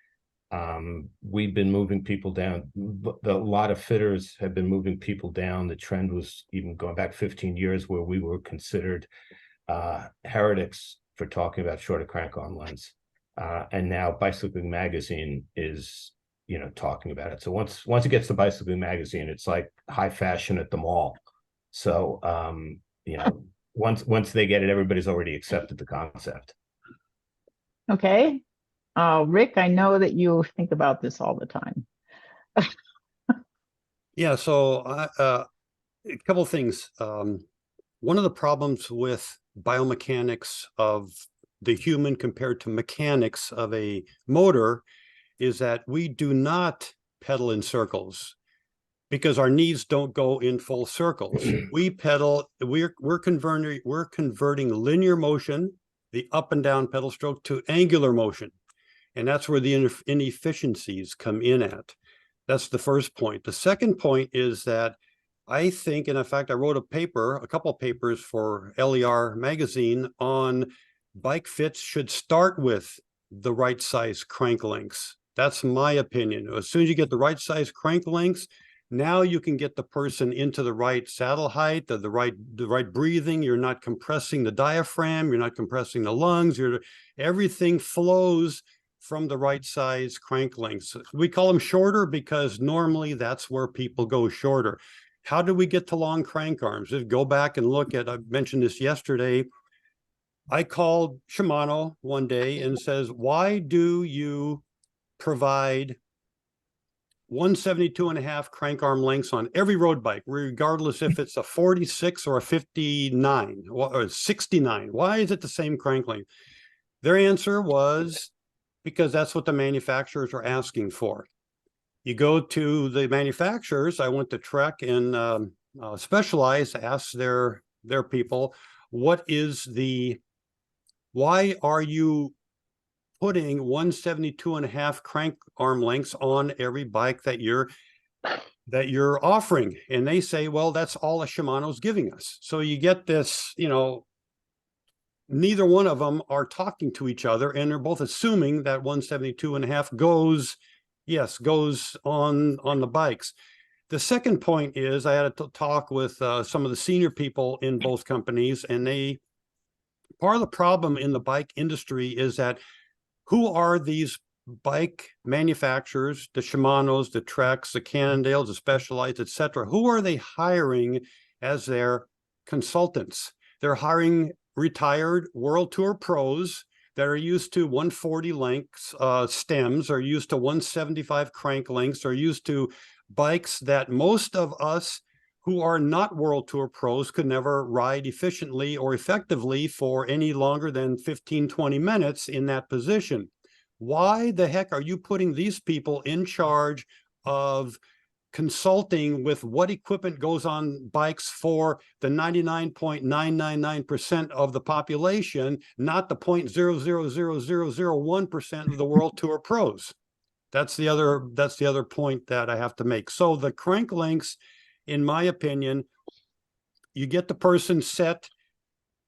We've been moving people down. A lot of fitters have been moving people down. The trend was even going back 15 years where we were considered heretics for talking about shorter crank arm lengths. And now Bicycling Magazine is, talking about it. So once it gets to Bicycling Magazine, it's like high fashion at the mall. So, once they get it, everybody's already accepted the concept. Okay. Rick, I know that you think about this all the time. Yeah, so a couple of things. One of the problems with biomechanics of the human compared to mechanics of a motor is that we do not pedal in circles because our knees don't go in full circles. We pedal, we're converting linear motion, the up and down pedal stroke, to angular motion. And that's where the inefficiencies come in at. That's the first point. The second point is that I think, and in fact, I wrote a couple of papers for LER magazine on bike fits should start with the right size crank lengths. That's my opinion. As soon as you get the right size crank lengths, now you can get the person into the right saddle height, the right breathing. You're not compressing the diaphragm. You're not compressing the lungs. Everything flows from the right size crank lengths. We call them shorter because normally that's where people go shorter. How do we get to long crank arms? Just go back and look at, I mentioned this yesterday. I called Shimano one day and says, why do you provide 172.5 crank arm lengths on every road bike, regardless if it's a 46 or a 59 or 69? Why is it the same crank length? Their answer was because that's what the manufacturers are asking for. You go to the manufacturers. I went to Trek and Specialized, asked their people, why are you putting 172.5 crank arm lengths on every bike that you're offering? And they say, well, that's all a Shimano's giving us. So you get this, neither one of them are talking to each other, and they're both assuming that 172.5 goes on the bikes. The second point is I had a talk with some of the senior people in both companies, and part of the problem in the bike industry is that who are these bike manufacturers, the Shimanos, the Treks, the Cannondales, the Specialized, etc.? Who are they hiring as their consultants? They're hiring retired World Tour pros that are used to 140 lengths stems, are used to 175 crank lengths, are used to bikes that most of us who are not World Tour pros could never ride efficiently or effectively for any longer than 15, 20 minutes in that position. Why the heck are you putting these people in charge of consulting with what equipment goes on bikes for the 99.999% of the population, not the 0.000001% of the World Tour pros? That's the other point that I have to make. So the crank lengths, in my opinion, you get the person set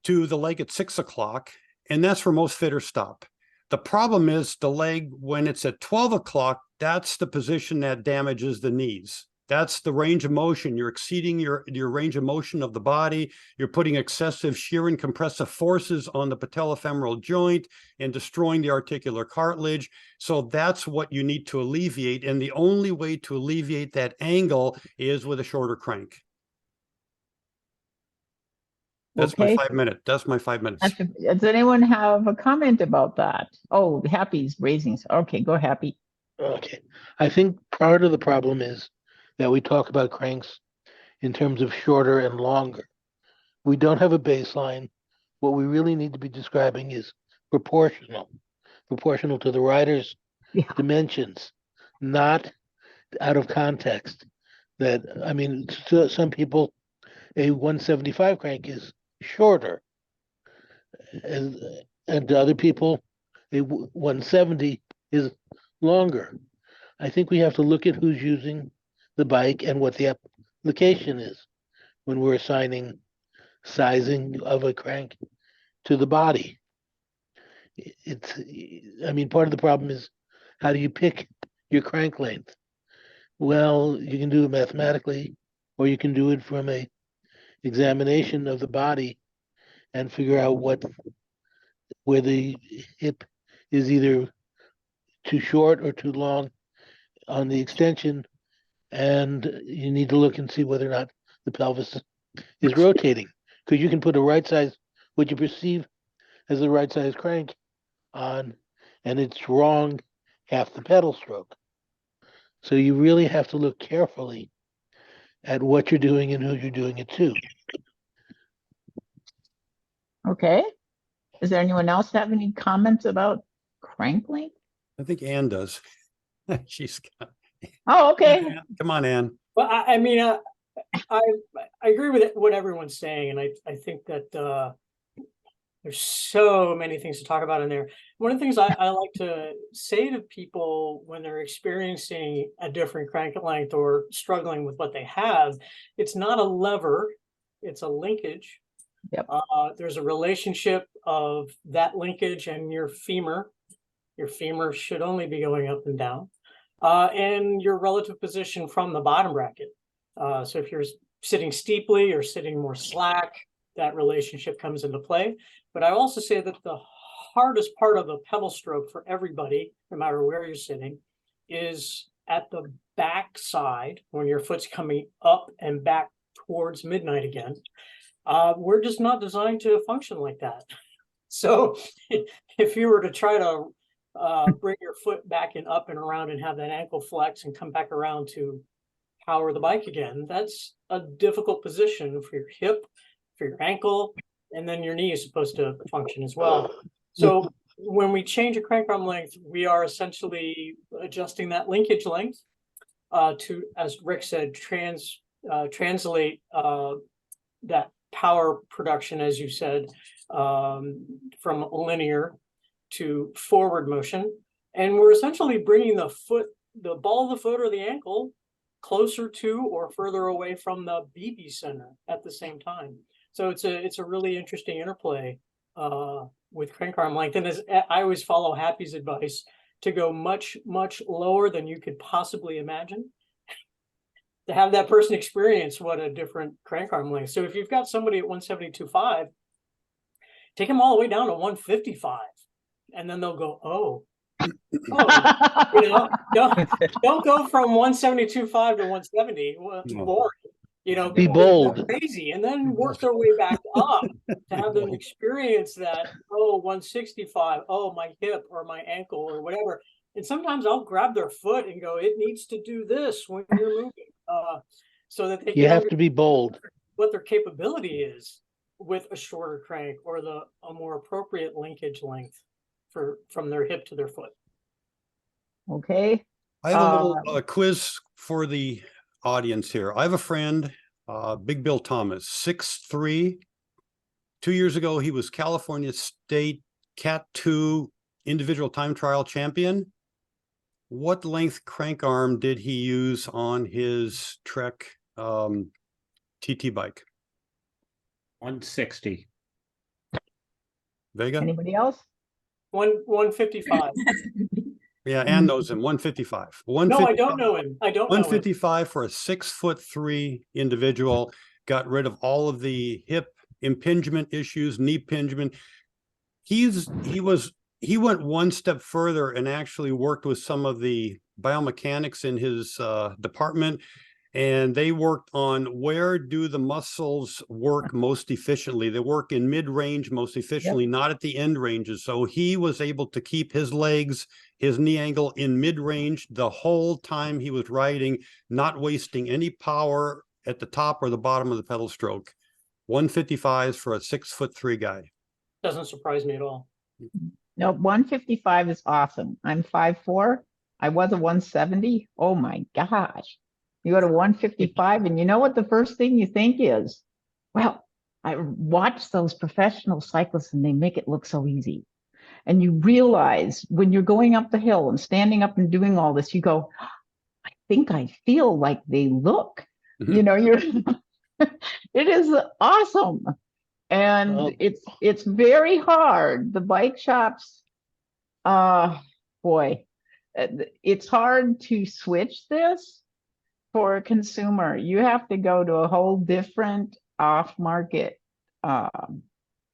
to the leg at 6 o'clock, and that's where most fitters stop. The problem is the leg, when it's at 12 o'clock, that's the position that damages the knees. That's the range of motion. You're exceeding your range of motion of the body. You're putting excessive shear and compressive forces on the patellofemoral joint and destroying the articular cartilage. So that's what you need to alleviate. And the only way to alleviate that angle is with a shorter crank. That's Okay. my 5 minutes. That's my 5 minutes. Does anyone have a comment about that? Oh, Happy's raising. Okay, go Happy. Okay, I think part of the problem is that we talk about cranks in terms of shorter and longer. We don't have a baseline. What we really need to be describing is proportional to the rider's dimensions, not out of context. That, I mean, to some people, a 175 crank is shorter, and to other people, a 170 is longer. I think we have to look at who's using the bike and what the application is when we're assigning sizing of a crank to the body. I mean, part of the problem is, how do you pick your crank length? Well, you can do it mathematically, or you can do it from a examination of the body and figure out where the hip is either too short or too long on the extension, and you need to look and see whether or not the pelvis is rotating, because you can put a right size, what you perceive as the right size crank on, and it's wrong half the pedal stroke. So you really have to look carefully at what you're doing and who you're doing it to. Okay. Does there anyone else have any comments about crank length? I think Ann does. She's got... Oh, okay. Come on, Ann. Well, I mean, I agree with what everyone's saying, and I think that there's so many things to talk about in there. One of the things I like to say to people when they're experiencing a different crank length or struggling with what they have, it's not a lever, it's a linkage. Yep. There's a relationship of that linkage and your femur. Your femur should only be going up and down. And your relative position from the bottom bracket. So if you're sitting steeply or sitting more slack, that relationship comes into play. But I also say that the hardest part of a pedal stroke for everybody, no matter where you're sitting, is at the back side when your foot's coming up and back towards midnight again. We're just not designed to function like that. So if you were to try to bring your foot back and up and around and have that ankle flex and come back around to power the bike again, that's a difficult position for your hip, for your ankle, and then your knee is supposed to function as well. So when we change a crank arm length, we are essentially adjusting that linkage length to, as Rick said, translate that power production, as you said, from linear to forward motion. And we're essentially bringing the foot, the ball of the foot or the ankle closer to or further away from the BB center at the same time. So it's a really interesting interplay with crank arm length. And as I always follow Happy's advice to go much, much lower than you could possibly imagine to have that person experience what a different crank arm length. So if you've got somebody at 172.5, take them all the way down to 155, and then they'll go, oh, you know, don't go from 172.5 to 170. Well, it's boring. You know, Be people go bold. crazy, and then work their way back up to have them experience that, oh, 165, oh, my hip or my ankle or whatever. And sometimes I'll grab their foot and go, it needs to do this when you're moving, so that they You can have to be bold. what their capability is with a shorter crank or a more appropriate linkage length from their hip to their foot. Okay. I have a little quiz for the audience here. I have a friend, Big Bill Thomas, 6'3". 2 years ago, he was California State Cat 2 individual time trial champion. What length crank arm did he use on his Trek TT bike? 160. Vega? Anybody else? 155. Yeah, Ann knows him. 155. No, I don't know him. I don't know him. 155 for a 6'3" individual. Got rid of all of the hip impingement issues, knee impingement. He went one step further and actually worked with some of the biomechanics in his department, and they worked on where do the muscles work most efficiently. They work in mid-range most efficiently, not at the end ranges. So he was able to keep his legs, his knee angle in mid-range the whole time he was riding, not wasting any power at the top or the bottom of the pedal stroke. 155s for a 6'3" guy. Doesn't surprise me at all. No, 155 is awesome. I'm 5'4". I was a 170. Oh my gosh. You go to 155 and you know what the first thing you think is? Well, I watch those professional cyclists and they make it look so easy. And you realize when you're going up the hill and standing up and doing all this, you go, I think I feel like they look. Mhm. You know, it is awesome. And it's very hard. The bike shops, boy, it's hard to switch this for a consumer. You have to go to a whole different off-market,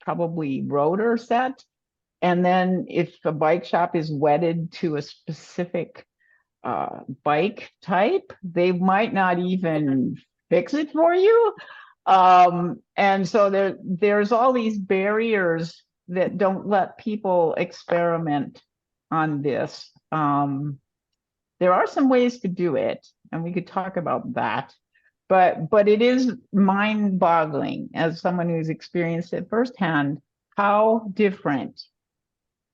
probably rotor set. And then if a bike shop is wedded to a specific bike type, they might not even fix it for you. And so there's all these barriers that don't let people experiment on this. There are some ways to do it, and we could talk about that, but it is mind-boggling as someone who's experienced it firsthand, how different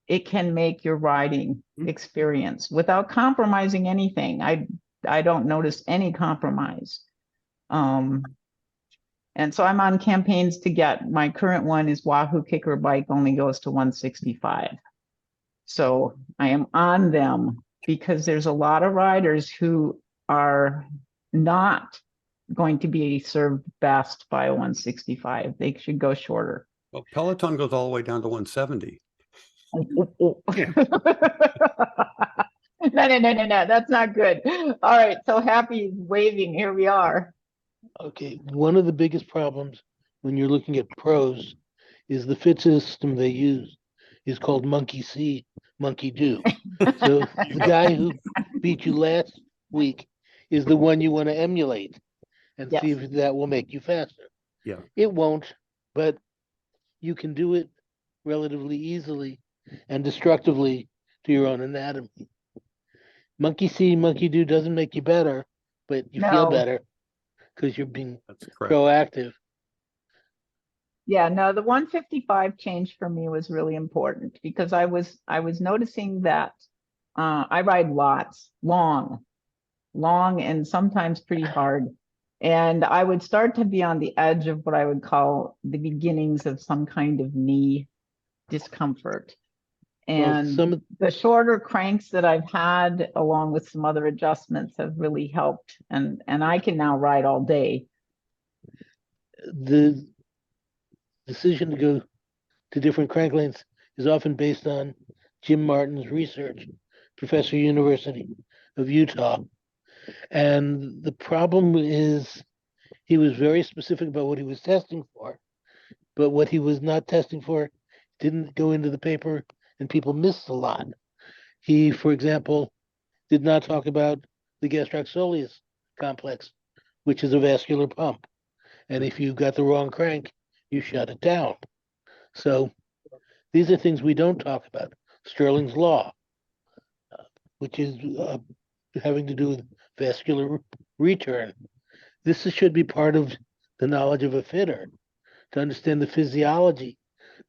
it can make your riding experience without compromising anything. I don't notice any compromise. And so I'm on campaigns to get, my current one is Wahoo Kicker bike only goes to 165. So I am on them because there's a lot of riders who are not going to be served best by a 165. They should go shorter. Well, Peloton goes all the way down to 170. No, that's not good. All right, so Happy's waving. Here we are. Okay, one of the biggest problems when you're looking at pros is the fit system they use is called monkey see, monkey do. So the guy who beat you last week is the one you want to emulate and see Yes. if that will make you faster. Yeah. It won't, but you can do it relatively easily and destructively to your own anatomy. Monkey see, monkey do doesn't make you better, but you feel No. better because you're being That's correct. proactive. Yeah, no, the 155 change for me was really important because I was noticing that I ride lots, long and sometimes pretty hard. And I would start to be on the edge of what I would call the beginnings of some kind of knee discomfort. Well, And some the shorter cranks that I've had, along with some other adjustments, have really helped. And I can now ride all day. the decision to go to different crank lengths is often based on Jim Martin's research, Professor University of Utah. And the problem is he was very specific about what he was testing for, but what he was not testing for didn't go into the paper and people missed a lot. He, for example, did not talk about the gastrocsoleus complex, which is a vascular pump. And if you got the wrong crank, you shut it down. So these are things we don't talk about. Stirling's law, which is having to do with vascular return. This should be part of the knowledge of a fitter to understand the physiology,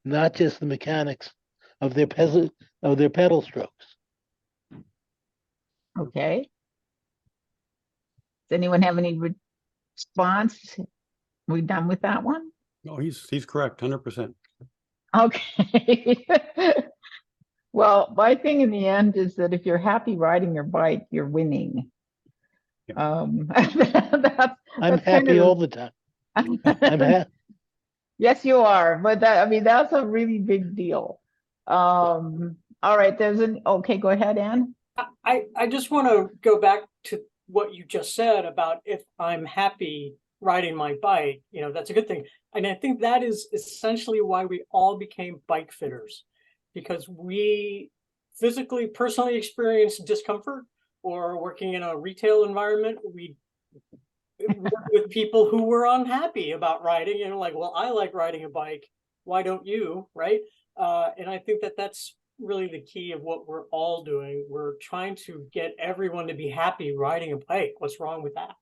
not just the mechanics of their pedal strokes. Okay. Does anyone have any response? We done with that one? No, he's correct, 100%. Okay. Well, my thing in the end is that if you're happy riding your bike, you're winning. That's I'm kind of happy all the time. I'm happy. Yes, you are, but that, I mean, that's a really big deal. All right, okay, go ahead, Ann. I just want to go back to what you just said about if I'm happy riding my bike, that's a good thing. And I think that is essentially why we all became bike fitters, because we physically, personally experienced discomfort, or working in a retail environment, we worked with people who were unhappy about riding and like, well, I like riding a bike. Why don't you? Right. And I think that that's really the key of what we're all doing. We're trying to get everyone to be happy riding a bike. What's wrong with that?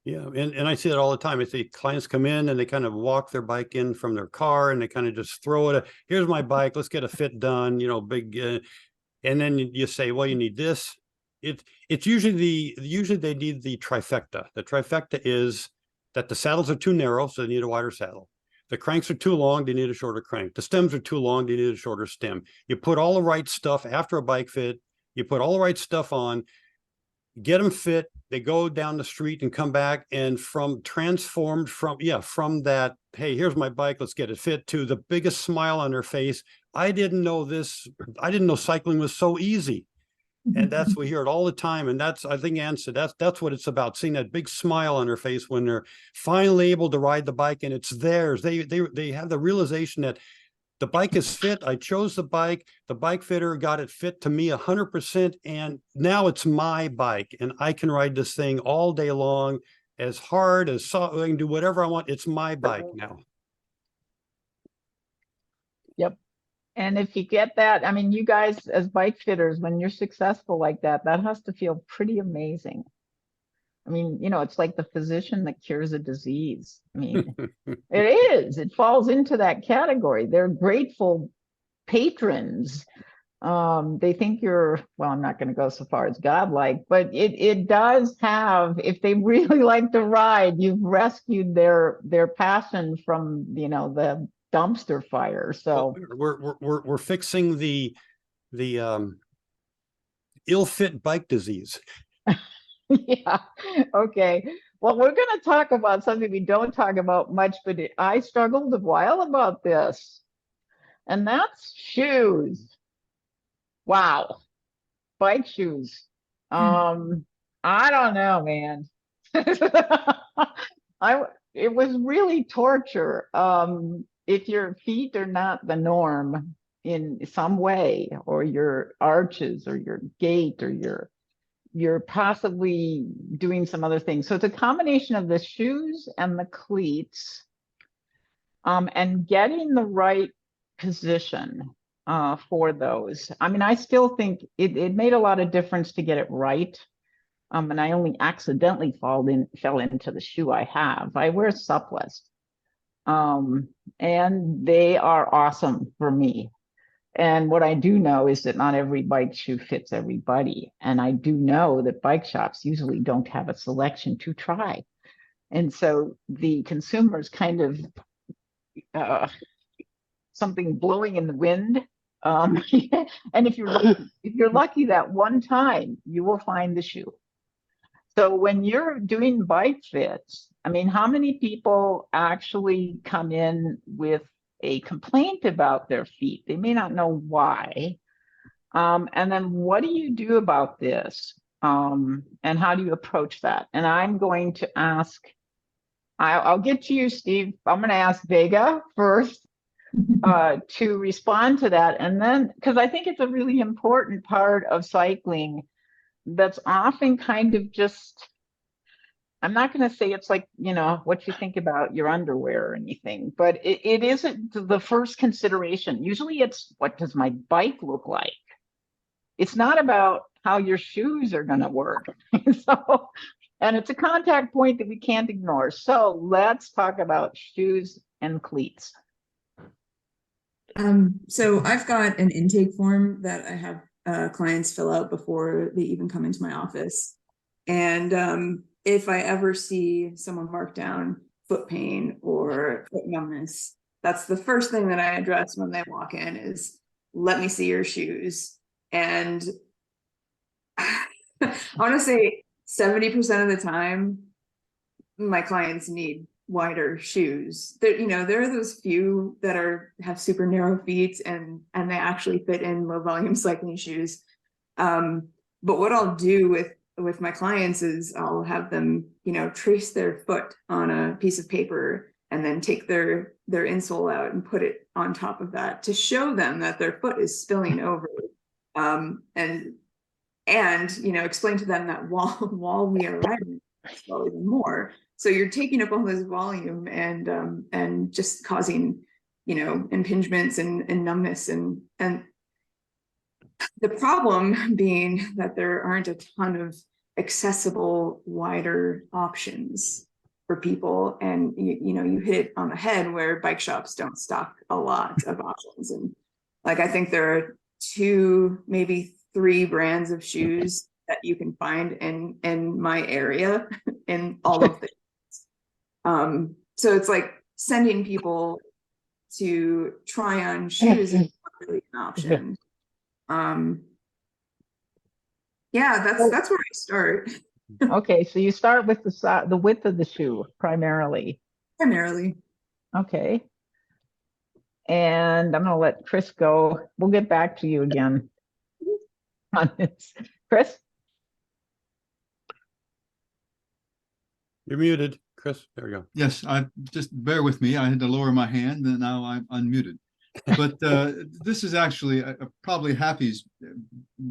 Yeah, and I see that all the time. I see clients come in and they kind of walk their bike in from their car and they kind of just throw it. Here's my bike. Let's get a fit done. Big. And then you say, well, you need this. It's usually they need the trifecta. The trifecta is that the saddles are too narrow, so they need a wider saddle. The cranks are too long, they need a shorter crank. The stems are too long, they need a shorter stem. You put all the right stuff after a bike fit, you put all the right stuff on, get them fit, they go down the street and come back, and from that, hey, here's my bike, let's get it fit, to the biggest smile on their face. I didn't know cycling was so easy. And we hear it all the time. And I think Ann said, that's what it's about, seeing that big smile on their face when they're finally able to ride the bike and it's theirs. They have the realization that the bike is fit. I chose the bike fitter got it fit to me 100%. And now it's my bike and I can ride this thing all day long, as hard as soft. I can do whatever I want. It's my bike now. Yep. And if you get that, I mean, you guys as bike fitters, when you're successful like that, that has to feel pretty amazing. I mean, it's like the physician that cures a disease. I mean, it falls into that category. They're grateful patrons. They think well, I'm not going to go so far as godlike, but it does have, if they really like to ride, you've rescued their passion from, the dumpster fire. So we're fixing the ill-fit bike disease. Yeah. Okay. Well, we're going to talk about something we don't talk about much, but I struggled a while about this, and that's shoes. Wow. Bike shoes. I don't know, man. It was really torture. If your feet are not the norm in some way, or your arches or your gait or your you're possibly doing some other things. So it's a combination of the shoes and the cleats, and getting the right position for those. I mean, I still think it made a lot of difference to get it right. And I only accidentally fell into the shoe I have. I wear Supplest. And they are awesome for me. And what I do know is that not every bike shoe fits everybody. And I do know that bike shops usually don't have a selection to try. And so the consumer's kind of something blowing in the wind. And if you're lucky that one time, you will find the shoe. So when you're doing bike fits, I mean, how many people actually come in with a complaint about their feet? They may not know why. And then what do you do about this? And how do you approach that? And I'm going to ask, I'll get to you, Steve. I'm going to ask Vega first to respond to that. And then, because I think it's a really important part of cycling that's often kind of just, I'm not going to say it's like, you know, what you think about your underwear or anything, but it isn't the first consideration. Usually it's, what does my bike look like? It's not about how your shoes are going to work. So, and it's a contact point that we can't ignore. So let's talk about shoes and cleats. So I've got an intake form that I have clients fill out before they even come into my office. And if I ever see someone mark down foot pain or foot numbness, that's the first thing that I address when they walk in is, let me see your shoes. And I want to say 70% of the time, my clients need wider shoes. There, you know, there are those few that have super narrow feet and they actually fit in low volume cycling shoes. But what I'll do with my clients is I'll have them, you know, trace their foot on a piece of paper and then take their insole out and put it on top of that to show them that their foot is spilling over. And you know, explain to them that while we are riding, it's well even more. So you're taking up all this volume and just causing, you know, impingements and numbness and the problem being that there aren't a ton of accessible wider options for people. And you know, you hit it on the head where bike shops don't stock a lot of options. And like, I think there are 2, maybe 3 brands of shoes that you can find in my area in all of the so it's like sending people to try on shoes is not really an option. Yeah, that's where I start. Okay, so you start with the width of the shoe primarily. Primarily. Okay. And I'm going to let Chris go. We'll get back to you again on this. Chris? You're muted, Chris. There we go. Yes, I just bear with me. I had to lower my hand and now I'm unmuted. But this is actually probably Happy's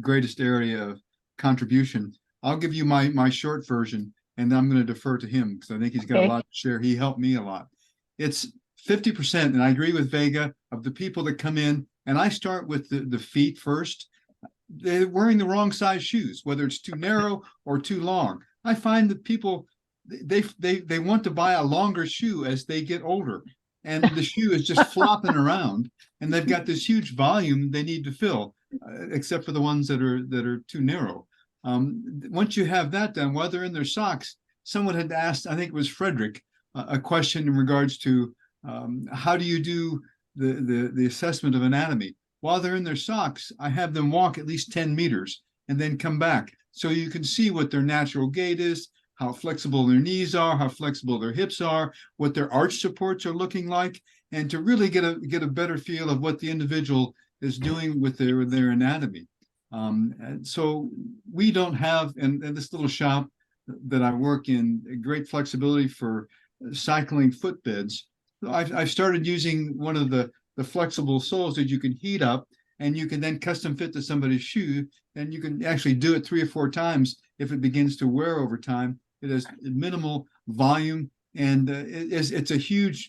greatest area of contribution. I'll give you my short version and I'm going to defer to him because I think he's got a lot to share. He helped me a lot. It's 50%, and I agree with Vega, of the people that come in, and I start with the feet first. They're wearing the wrong size shoes, whether it's too narrow or too long. I find that people, they want to buy a longer shoe as they get older, and the shoe is just flopping around, and they've got this huge volume they need to fill, except for the ones that are too narrow. Once you have that done, while they're in their socks, someone had asked, I think it was Frederick, a question in regards to how do you do the assessment of anatomy? While they're in their socks, I have them walk at least 10 meters and then come back. So you can see what their natural gait is, how flexible their knees are, how flexible their hips are, what their arch supports are looking like, and to really get a better feel of what the individual is doing with their anatomy. And so we don't have, in this little shop that I work in, great flexibility for cycling footbeds. I've started using one of the flexible soles that you can heat up and you can then custom fit to somebody's shoe and you can actually do it 3 or 4 times. If it begins to wear over time, it has minimal volume, and it's a huge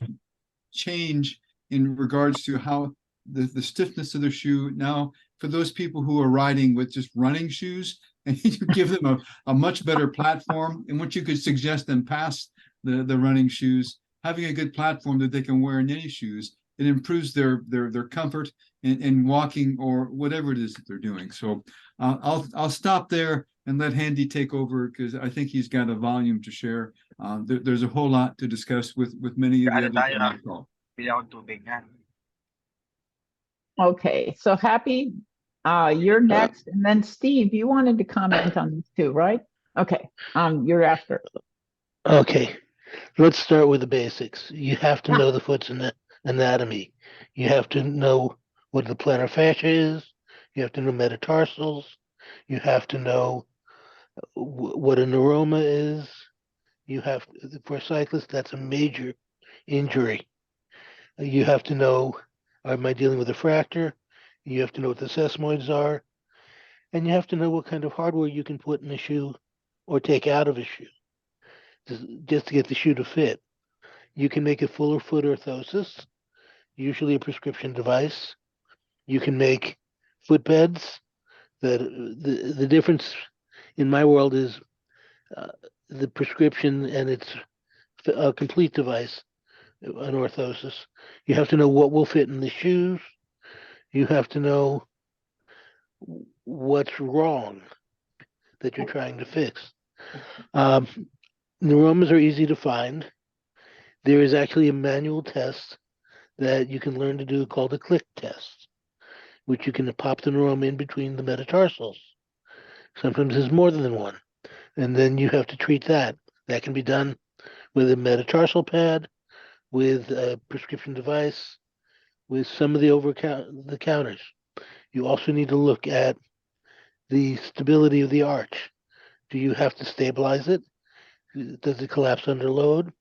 change in regards to how the stiffness of the shoe. Now, for those people who are riding with just running shoes, and you give them a much better platform, and once you could suggest them past the running shoes, having a good platform that they can wear in any shoes, it improves their comfort in walking or whatever it is that they're doing. So I'll stop there and let Handy take over, because I think he's got a volume to share. There's a whole lot to discuss with many of the Ano others tayo, on the call. bili akong tubig ha. Okay, so Happy, you're next, and then Steve, you wanted to comment on this too, right? Okay, you're after. Okay, let's start with the basics. You have to know the foot's anatomy. You have to know what the plantar fascia is. You have to know metatarsals. You have to know what a neuroma is. You have, for a cyclist, that's a major injury. You have to know, am I dealing with a fracture? You have to know what the sesamoids are. And you have to know what kind of hardware you can put in a shoe or take out of a shoe just to get the shoe to fit. You can make a fuller foot orthosis, usually a prescription device. You can make footbeds. The difference in my world is the prescription, and it's a complete device, an orthosis. You have to know what will fit in the shoes. You have to know what's wrong that you're trying to fix. Neuromas are easy to find. There is actually a manual test that you can learn to do called a click test, which you can pop the neuroma in between the metatarsals. Sometimes there's more than one. And then you have to treat that. That can be done with a metatarsal pad, with a prescription device, with some of the counters. You also need to look at the stability of the arch. Do you have to stabilize it? Does it collapse under load?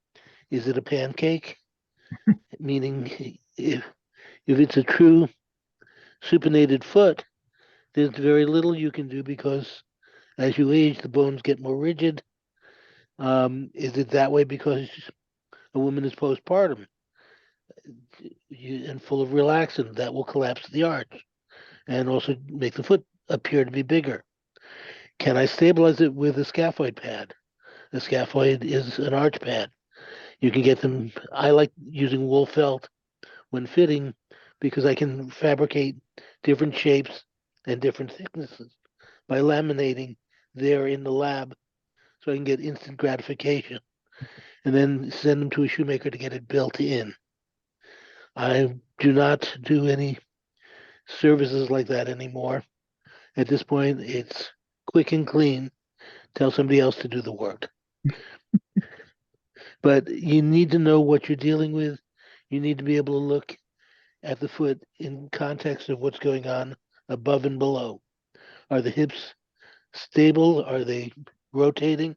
Is it a pancake? Meaning, if it's a true supinated foot, there's very little you can do, because as you age, the bones get more rigid. Is it that way because a woman is postpartum and full of relaxin? That will collapse the arch and also make the foot appear to be bigger. Can I stabilize it with a scaphoid pad? The scaphoid is an arch pad. You can get them. I like using wool felt when fitting, because I can fabricate different shapes and different thicknesses by laminating there in the lab, so I can get instant gratification and then send them to a shoemaker to get it built in. I do not do any services like that anymore. At this point, it's quick and clean. Tell somebody else to do the work. But you need to know what you're dealing with. You need to be able to look at the foot in context of what's going on above and below. Are the hips stable? Are they rotating?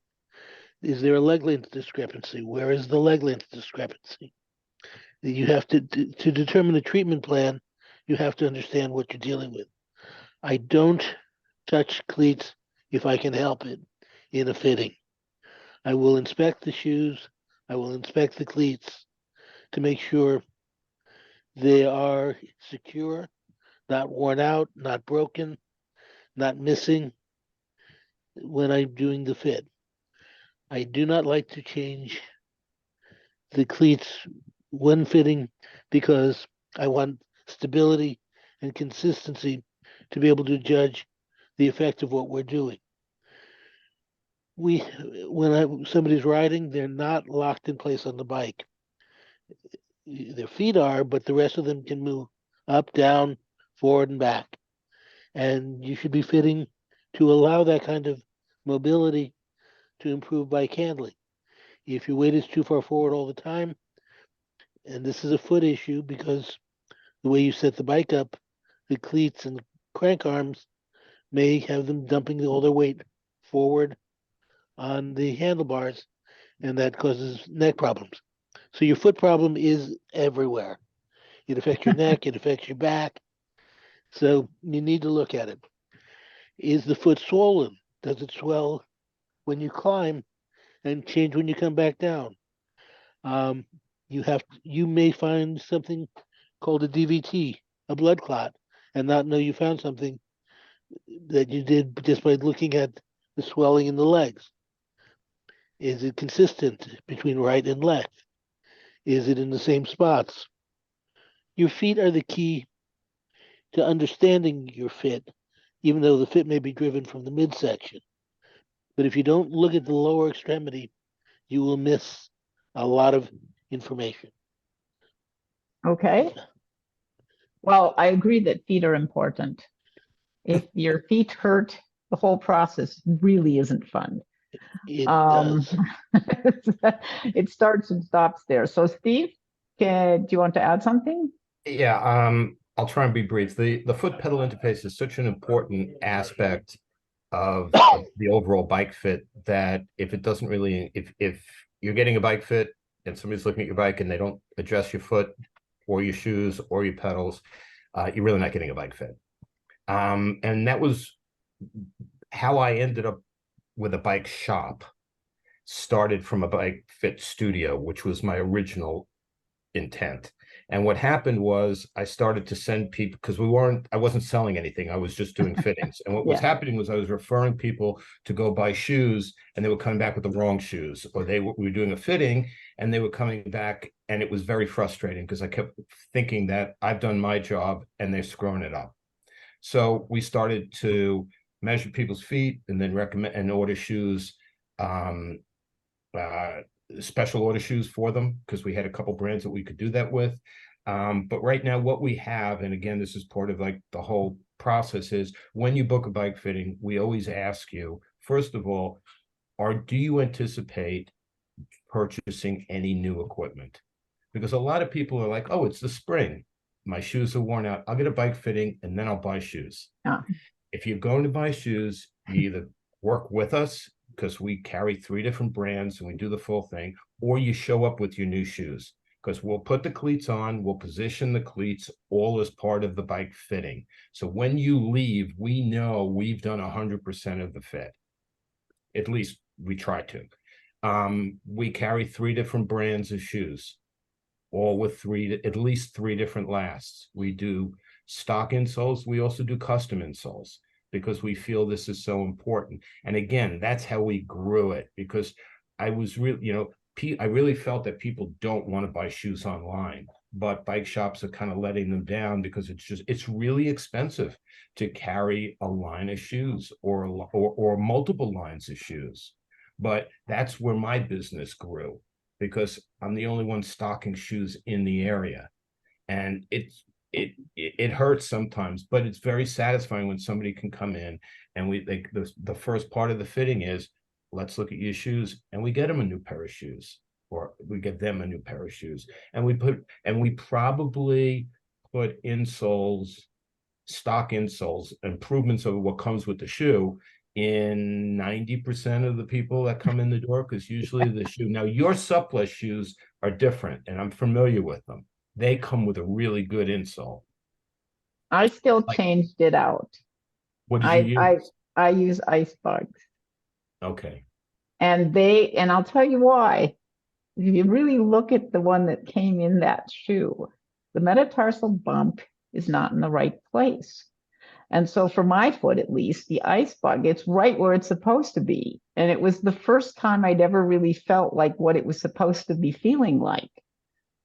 Is there a leg length discrepancy? Where is the leg length discrepancy? You have to determine a treatment plan. You have to understand what you're dealing with. I don't touch cleats if I can help it in a fitting. I will inspect the shoes. I will inspect the cleats to make sure they are secure, not worn out, not broken, not missing when I'm doing the fit. I do not like to change the cleats when fitting, because I want stability and consistency to be able to judge the effect of what we're doing. When somebody's riding, they're not locked in place on the bike. Their feet are, but the rest of them can move up, down, forward, and back. And you should be fitting to allow that kind of mobility to improve bike handling. If your weight is too far forward all the time, and this is a foot issue because the way you set the bike up, the cleats and crank arms may have them dumping all their weight forward on the handlebars, and that causes neck problems. So your foot problem is everywhere. It affects your neck, it affects your back. So you need to look at it. Is the foot swollen? Does it swell when you climb and change when you come back down? You may find something called a DVT, a blood clot, and not know you found something that you did just by looking at the swelling in the legs. Is it consistent between right and left? Is it in the same spots? Your feet are the key to understanding your fit, even though the fit may be driven from the midsection. But if you don't look at the lower extremity, you will miss a lot of information. Okay. Well, I agree that feet are important. If your feet hurt, the whole process really isn't fun. It Um, does. it starts and stops there. So Steve, do you want to add something? Yeah, I'll try and be brief. The foot pedal interface is such an important aspect of the overall bike fit that if it doesn't really, if you're getting a bike fit and somebody's looking at your bike and they don't adjust your foot or your shoes or your pedals, you're really not getting a bike fit. And that was how I ended up with a bike shop. Started from a bike fit studio, which was my original intent. And what happened was I started to send people, because I wasn't selling anything. I was just doing fittings. And what was happening was I was referring people to go buy shoes and they were coming back with the wrong shoes, or we were doing a fitting and they were coming back, and it was very frustrating because I kept thinking that I've done my job and they're screwing it up. So we started to measure people's feet and then recommend and order shoes, special order shoes for them, because we had a couple brands that we could do that with. But right now what we have, and again, this is part of like the whole process, is when you book a bike fitting, we always ask you, first of all, do you anticipate purchasing any new equipment? Because a lot of people are like, oh, it's the spring, my shoes are worn out, I'll get a bike fitting and then I'll buy shoes. If you're going to buy shoes, you either work with us, because we carry 3 different brands and we do the full thing, or you show up with your new shoes, because we'll put the cleats on, we'll position the cleats all as part of the bike fitting. So when you leave, we know we've done 100% of the fit. At least we try to. We carry 3 different brands of shoes, all with at least 3 different lasts. We do stock insoles. We also do custom insoles, because we feel this is so important. And again, that's how we grew it, because I was really, I really felt that people don't want to buy shoes online, but bike shops are kind of letting them down, because it's really expensive to carry a line of shoes or multiple lines of shoes. But that's where my business grew, because I'm the only one stocking shoes in the area. And it hurts sometimes, but it's very satisfying when somebody can come in and the first part of the fitting is, let's look at your shoes, and we get them a new pair of shoes, or we get them a new pair of shoes. And we probably put insoles, stock insoles, improvements over what comes with the shoe in 90% of the people that come in the door, because usually the shoe, now your surplus shoes are different, and I'm familiar with them. They come with a really good insole. I still changed it out. What did you use? I use Icebugs. Okay. And I'll tell you why. If you really look at the one that came in that shoe, the metatarsal bump is not in the right place. And so for my foot, at least, the Icebug, it's right where it's supposed to be. And it was the first time I'd ever really felt like what it was supposed to be feeling like.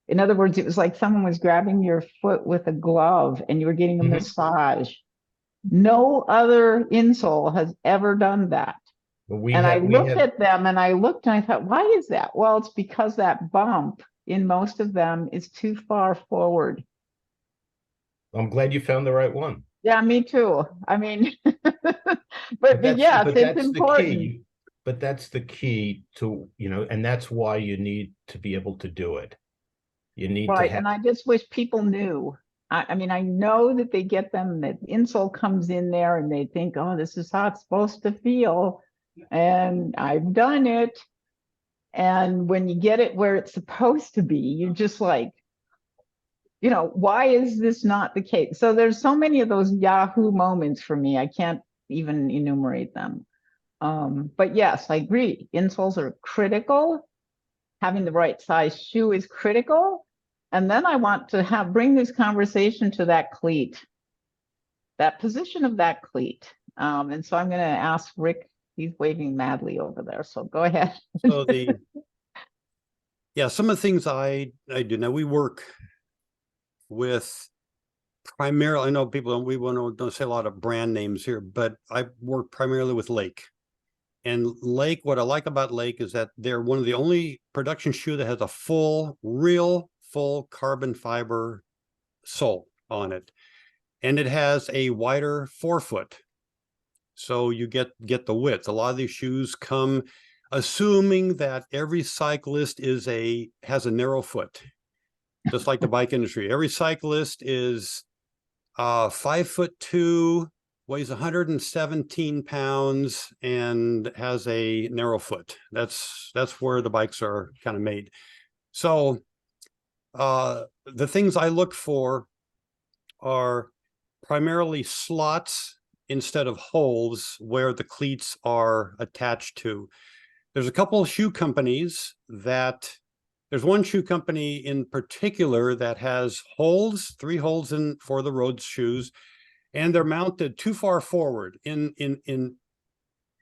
In other words, it was like someone was grabbing your foot with a glove and you were getting a massage. No other insole has ever done that. I looked at them and I thought, why is that? Well, it's because that bump in most of them is too far forward. I'm glad you found the right one. Yeah, me too. I mean, but yes, it's important. But that's the key to, and that's why you need to be able to do it. You need to have. And I just wish people knew. I mean, I know that they get them, that insole comes in there and they think, oh, this is how it's supposed to feel. And I've done it. And when you get it where it's supposed to be, you're just like, why is this not the case? So there's so many of those Yahoo moments for me. I can't even enumerate them. But yes, I agree. Insoles are critical. Having the right size shoe is critical. And then I want to bring this conversation to that cleat, that position of that cleat. And so I'm going to ask Rick. He's waving madly over there. So go ahead. So some of the things I do now, we work with primarily, I know people don't say a lot of brand names here, but I work primarily with Lake. And Lake, what I like about Lake is that they're one of the only production shoe that has a real full carbon fiber sole on it. And it has a wider forefoot. So you get the width. A lot of these shoes come assuming that every cyclist has a narrow foot, just like the bike industry. Every cyclist is 5'2", weighs 117 pounds, and has a narrow foot. That's where the bikes are kind of made. So the things I look for are primarily slots instead of holes where the cleats are attached to. There's a couple of shoe companies there's one shoe company in particular that has holes, 3 holes for the road shoes, and they're mounted too far forward. In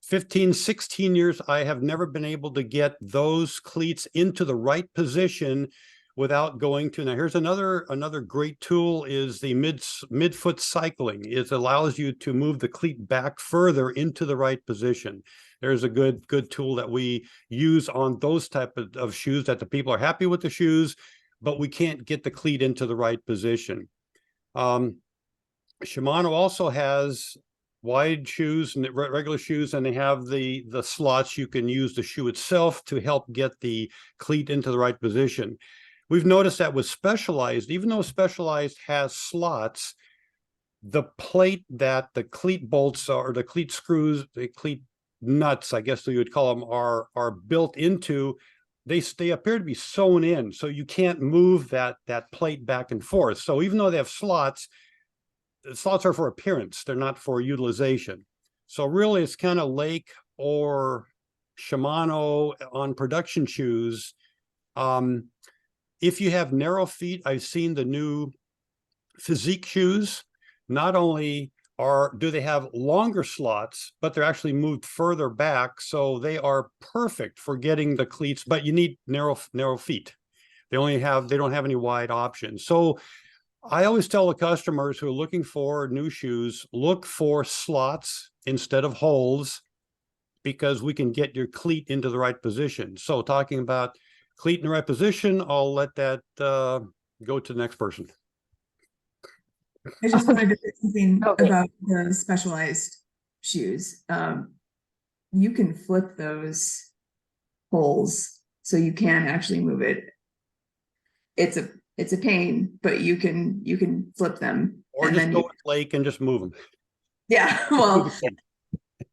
15, 16 years, I have never been able to get those cleats into the right position without going to. Now, here's another great tool is the midfoot cycling. It allows you to move the cleat back further into the right position. There's a good tool that we use on those type of shoes that the people are happy with the shoes, but we can't get the cleat into the right position. Shimano also has wide shoes and regular shoes, and they have the slots. You can use the shoe itself to help get the cleat into the right position. We've noticed that with Specialized, even though Specialized has slots, the plate that the cleat bolts or the cleat screws, the cleat nuts, I guess you would call them, are built into, they appear to be sewn in, so you can't move that plate back and forth. So even though they have slots, the slots are for appearance, they're not for utilization. So really it's kind of Lake or Shimano on production shoes. If you have narrow feet, I've seen the new Physique shoes. Not only do they have longer slots, but they're actually moved further back. So they are perfect for getting the cleats, but you need narrow feet. They don't have any wide options. So I always tell the customers who are looking for new shoes, look for slots instead of holes, because we can get your cleat into the right position. So talking about cleat in the right position, I'll let that go to the next person. I just wanted to say something Okay. about the Specialized shoes. You can flip those holes so you can actually move it. It's a pain, but you can flip them. Or and just then go with Lake and just move them. yeah, well,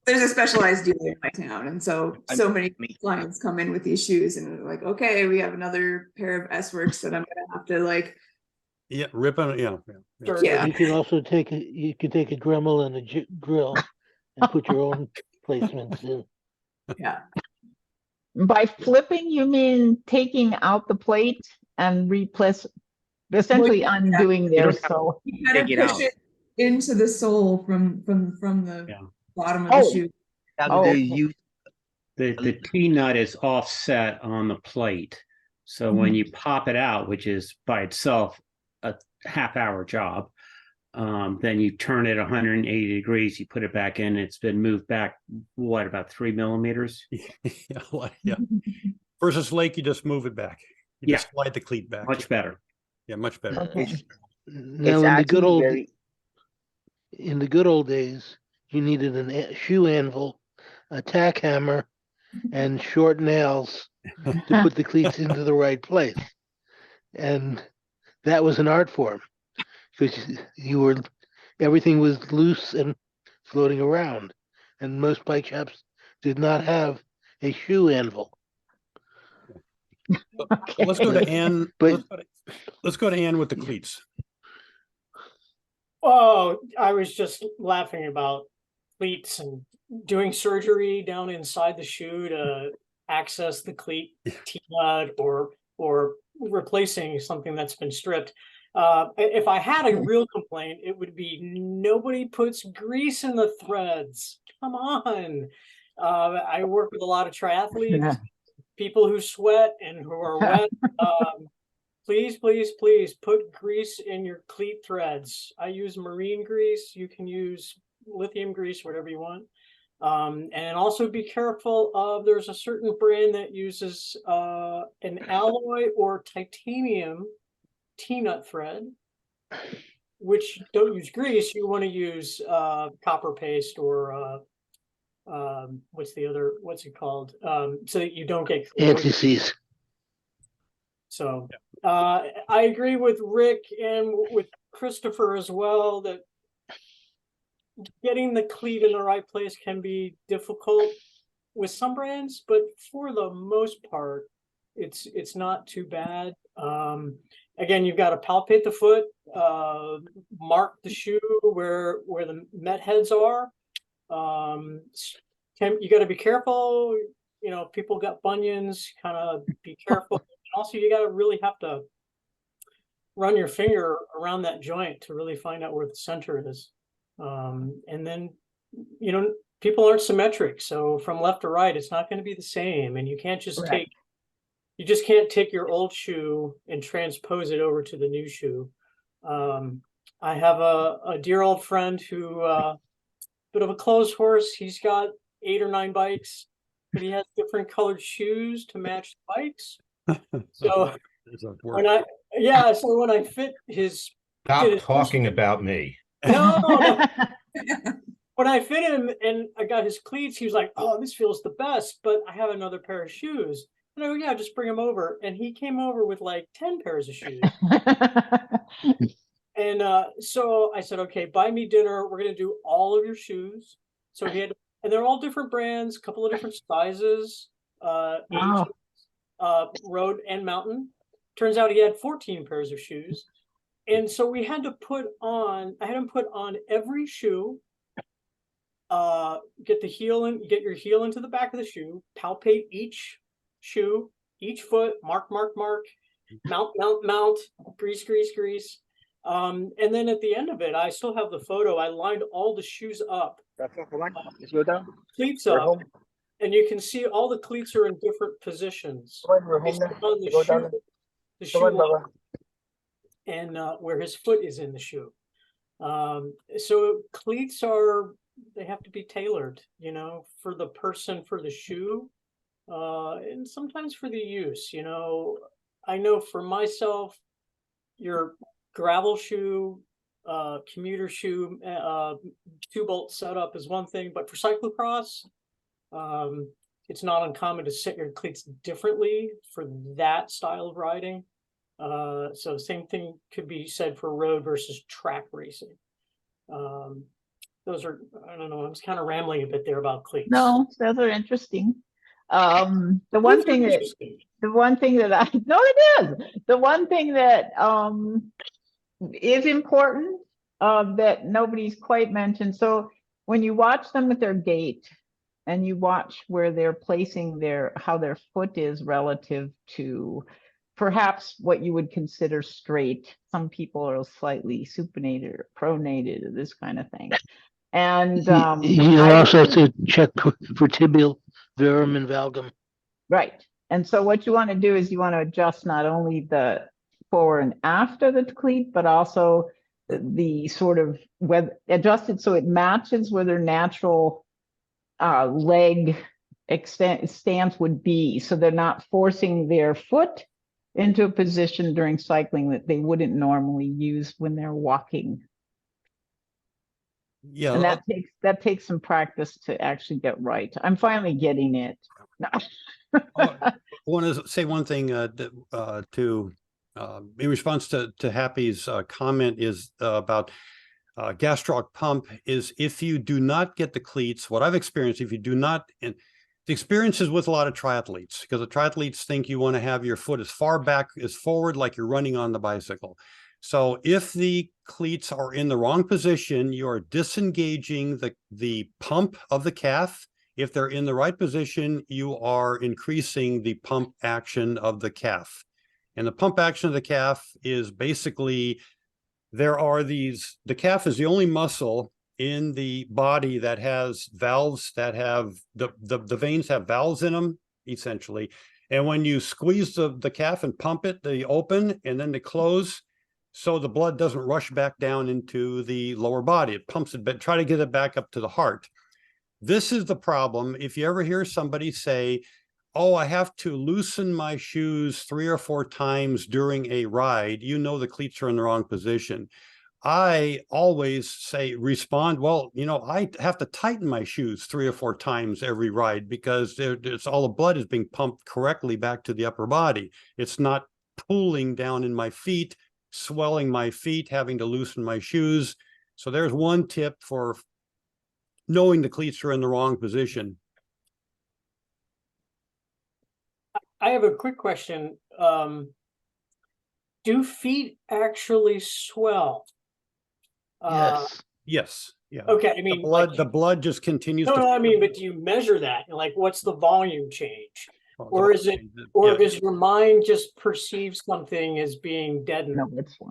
there's a Specialized dealer in my town, and so many clients come in with these shoes and they're like, okay, we have another pair of S-Works that I'm gonna have to like. Yeah, rip on it. Yeah. Sure. Yeah. You can also take a Dremel and a grill and put your own placements in. Yeah. By flipping, you mean taking out the plate and essentially Well, yeah. undoing there. don't have- So You kind of Take it push out. it into the sole from the Yeah. bottom of the Oh. shoe. Oh, okay. The T-nut is offset on the plate. So when you pop it out, which is by itself a half-hour job, then you turn it 180 degrees, you put it back in, it's been moved back, about 3 millimeters? Yeah. Versus Lake, you just move it back. You just slide the cleat back. Much better. Yeah, much better. Okay. Now, in the good old days, you needed a shoe anvil, a tack hammer, and short nails to put the cleats into the right place. And that was an art form, because everything was loose and floating around. And most bike shops did not have a shoe anvil. Okay. Let's go to Ann. But- Let's go to Ann with the cleats. Oh, I was just laughing about cleats and doing surgery down inside the shoe to access the cleat T-nut or replacing something that's been stripped. If I had a real complaint, it would be nobody puts grease in the threads. Come on. I work with a lot of triathletes, people who sweat and who are wet. Please, please, please put grease in your cleat threads. I use marine grease. You can use lithium grease, whatever you want. And also be careful of, there's a certain brand that uses an alloy or titanium T-nut thread, which don't use grease. You want to use copper paste or what's it called? So that you don't get Anti-seize. So I agree with Rick and with Christopher as well that getting the cleat in the right place can be difficult with some brands, but for the most part, it's not too bad. Again, you've got to palpate the foot, mark the shoe where the met heads are. You got to be careful. You know, people got bunions, kind of be careful. Also, you got to really have to run your finger around that joint to really find out where the center is. And then, you know, people aren't symmetric. So from left to right, it's not going to be the same. And you can't just you just can't take your old shoe and transpose it over to the new shoe. I have a dear old friend who, bit of a clothes horse. He's got 8 or 9 bikes, but he has different colored shoes to match the bikes. So when I fit his, Stop talking about me. no, when I fit him and I got his cleats, he was like, "Oh, this feels the best," but I have another pair of shoes. And I go, "Yeah, just bring him over." And he came over with like 10 pairs of shoes. And so I said, "Okay, buy me dinner. We're gonna do all of your shoes." So he had, and they're all different brands, a couple of different sizes, Wow. road and mountain. Turns out he had 14 pairs of shoes. And so we had to I had him put on every shoe, get your heel into the back of the shoe, palpate each shoe, each foot, mark, mount, grease. And then at the end of it, I still have the photo. I lined all the shoes up, cleats up, and you can see all the cleats are in different positions. Based on the shoe line and where his foot is in the shoe. So cleats they have to be tailored, you know, for the person, for the shoe, and sometimes for the use. You know, I know for myself, your gravel shoe, commuter shoe, 2-bolt setup is one thing, but for cyclocross, it's not uncommon to set your cleats differently for that style of riding. So the same thing could be said for road versus track racing. Those are, I don't know, I was kind of rambling a bit there about cleats. No, those are interesting. The one thing that is important that nobody's quite mentioned. So when you watch them with their gait and you watch where they're placing how their foot is relative to perhaps what you would consider straight. Some people are slightly supinated or pronated or this kind of thing. And you also have to check for tibial verum and valgum. Right. And so what you want to do is you want to adjust not only the forward and after the cleat, but also the sort of adjusted so it matches where their natural leg stance would be. So they're not forcing their foot into a position during cycling that they wouldn't normally use when they're walking. Yeah. And that takes some practice to actually get right. I'm finally getting it. I want to say one thing in response to Happy's comment is about gastroc pump is if you do not get the cleats, what I've experienced, if you do not, and the experience is with a lot of triathletes, because the triathletes think you want to have your foot as far back as forward, like you're running on the bicycle. So if the cleats are in the wrong position, you are disengaging the pump of the calf. If they're in the right position, you are increasing the pump action of the calf. And the pump action of the calf is basically, the calf is the only muscle in the body that has valves that have, the veins have valves in them, essentially. And when you squeeze the calf and pump it, they open and then they close, so the blood doesn't rush back down into the lower body. It pumps it, but try to get it back up to the heart. This is the problem. If you ever hear somebody say, oh, I have to loosen my shoes 3 or 4 times during a ride, you know the cleats are in the wrong position. I always respond, well, I have to tighten my shoes 3 or 4 times every ride because it's all the blood is being pumped correctly back to the upper body. It's not pooling down in my feet, swelling my feet, having to loosen my shoes. So there's one tip for knowing the cleats are in the wrong position. I have a quick question. Do feet actually swell? Yes. Yes. Yeah. Okay, I mean, The blood just continues no, to. I mean, but do you measure that? Like, what's the volume change? Oh, Or is it, or yeah. does your mind just perceive something as being deadened? No, it's fine.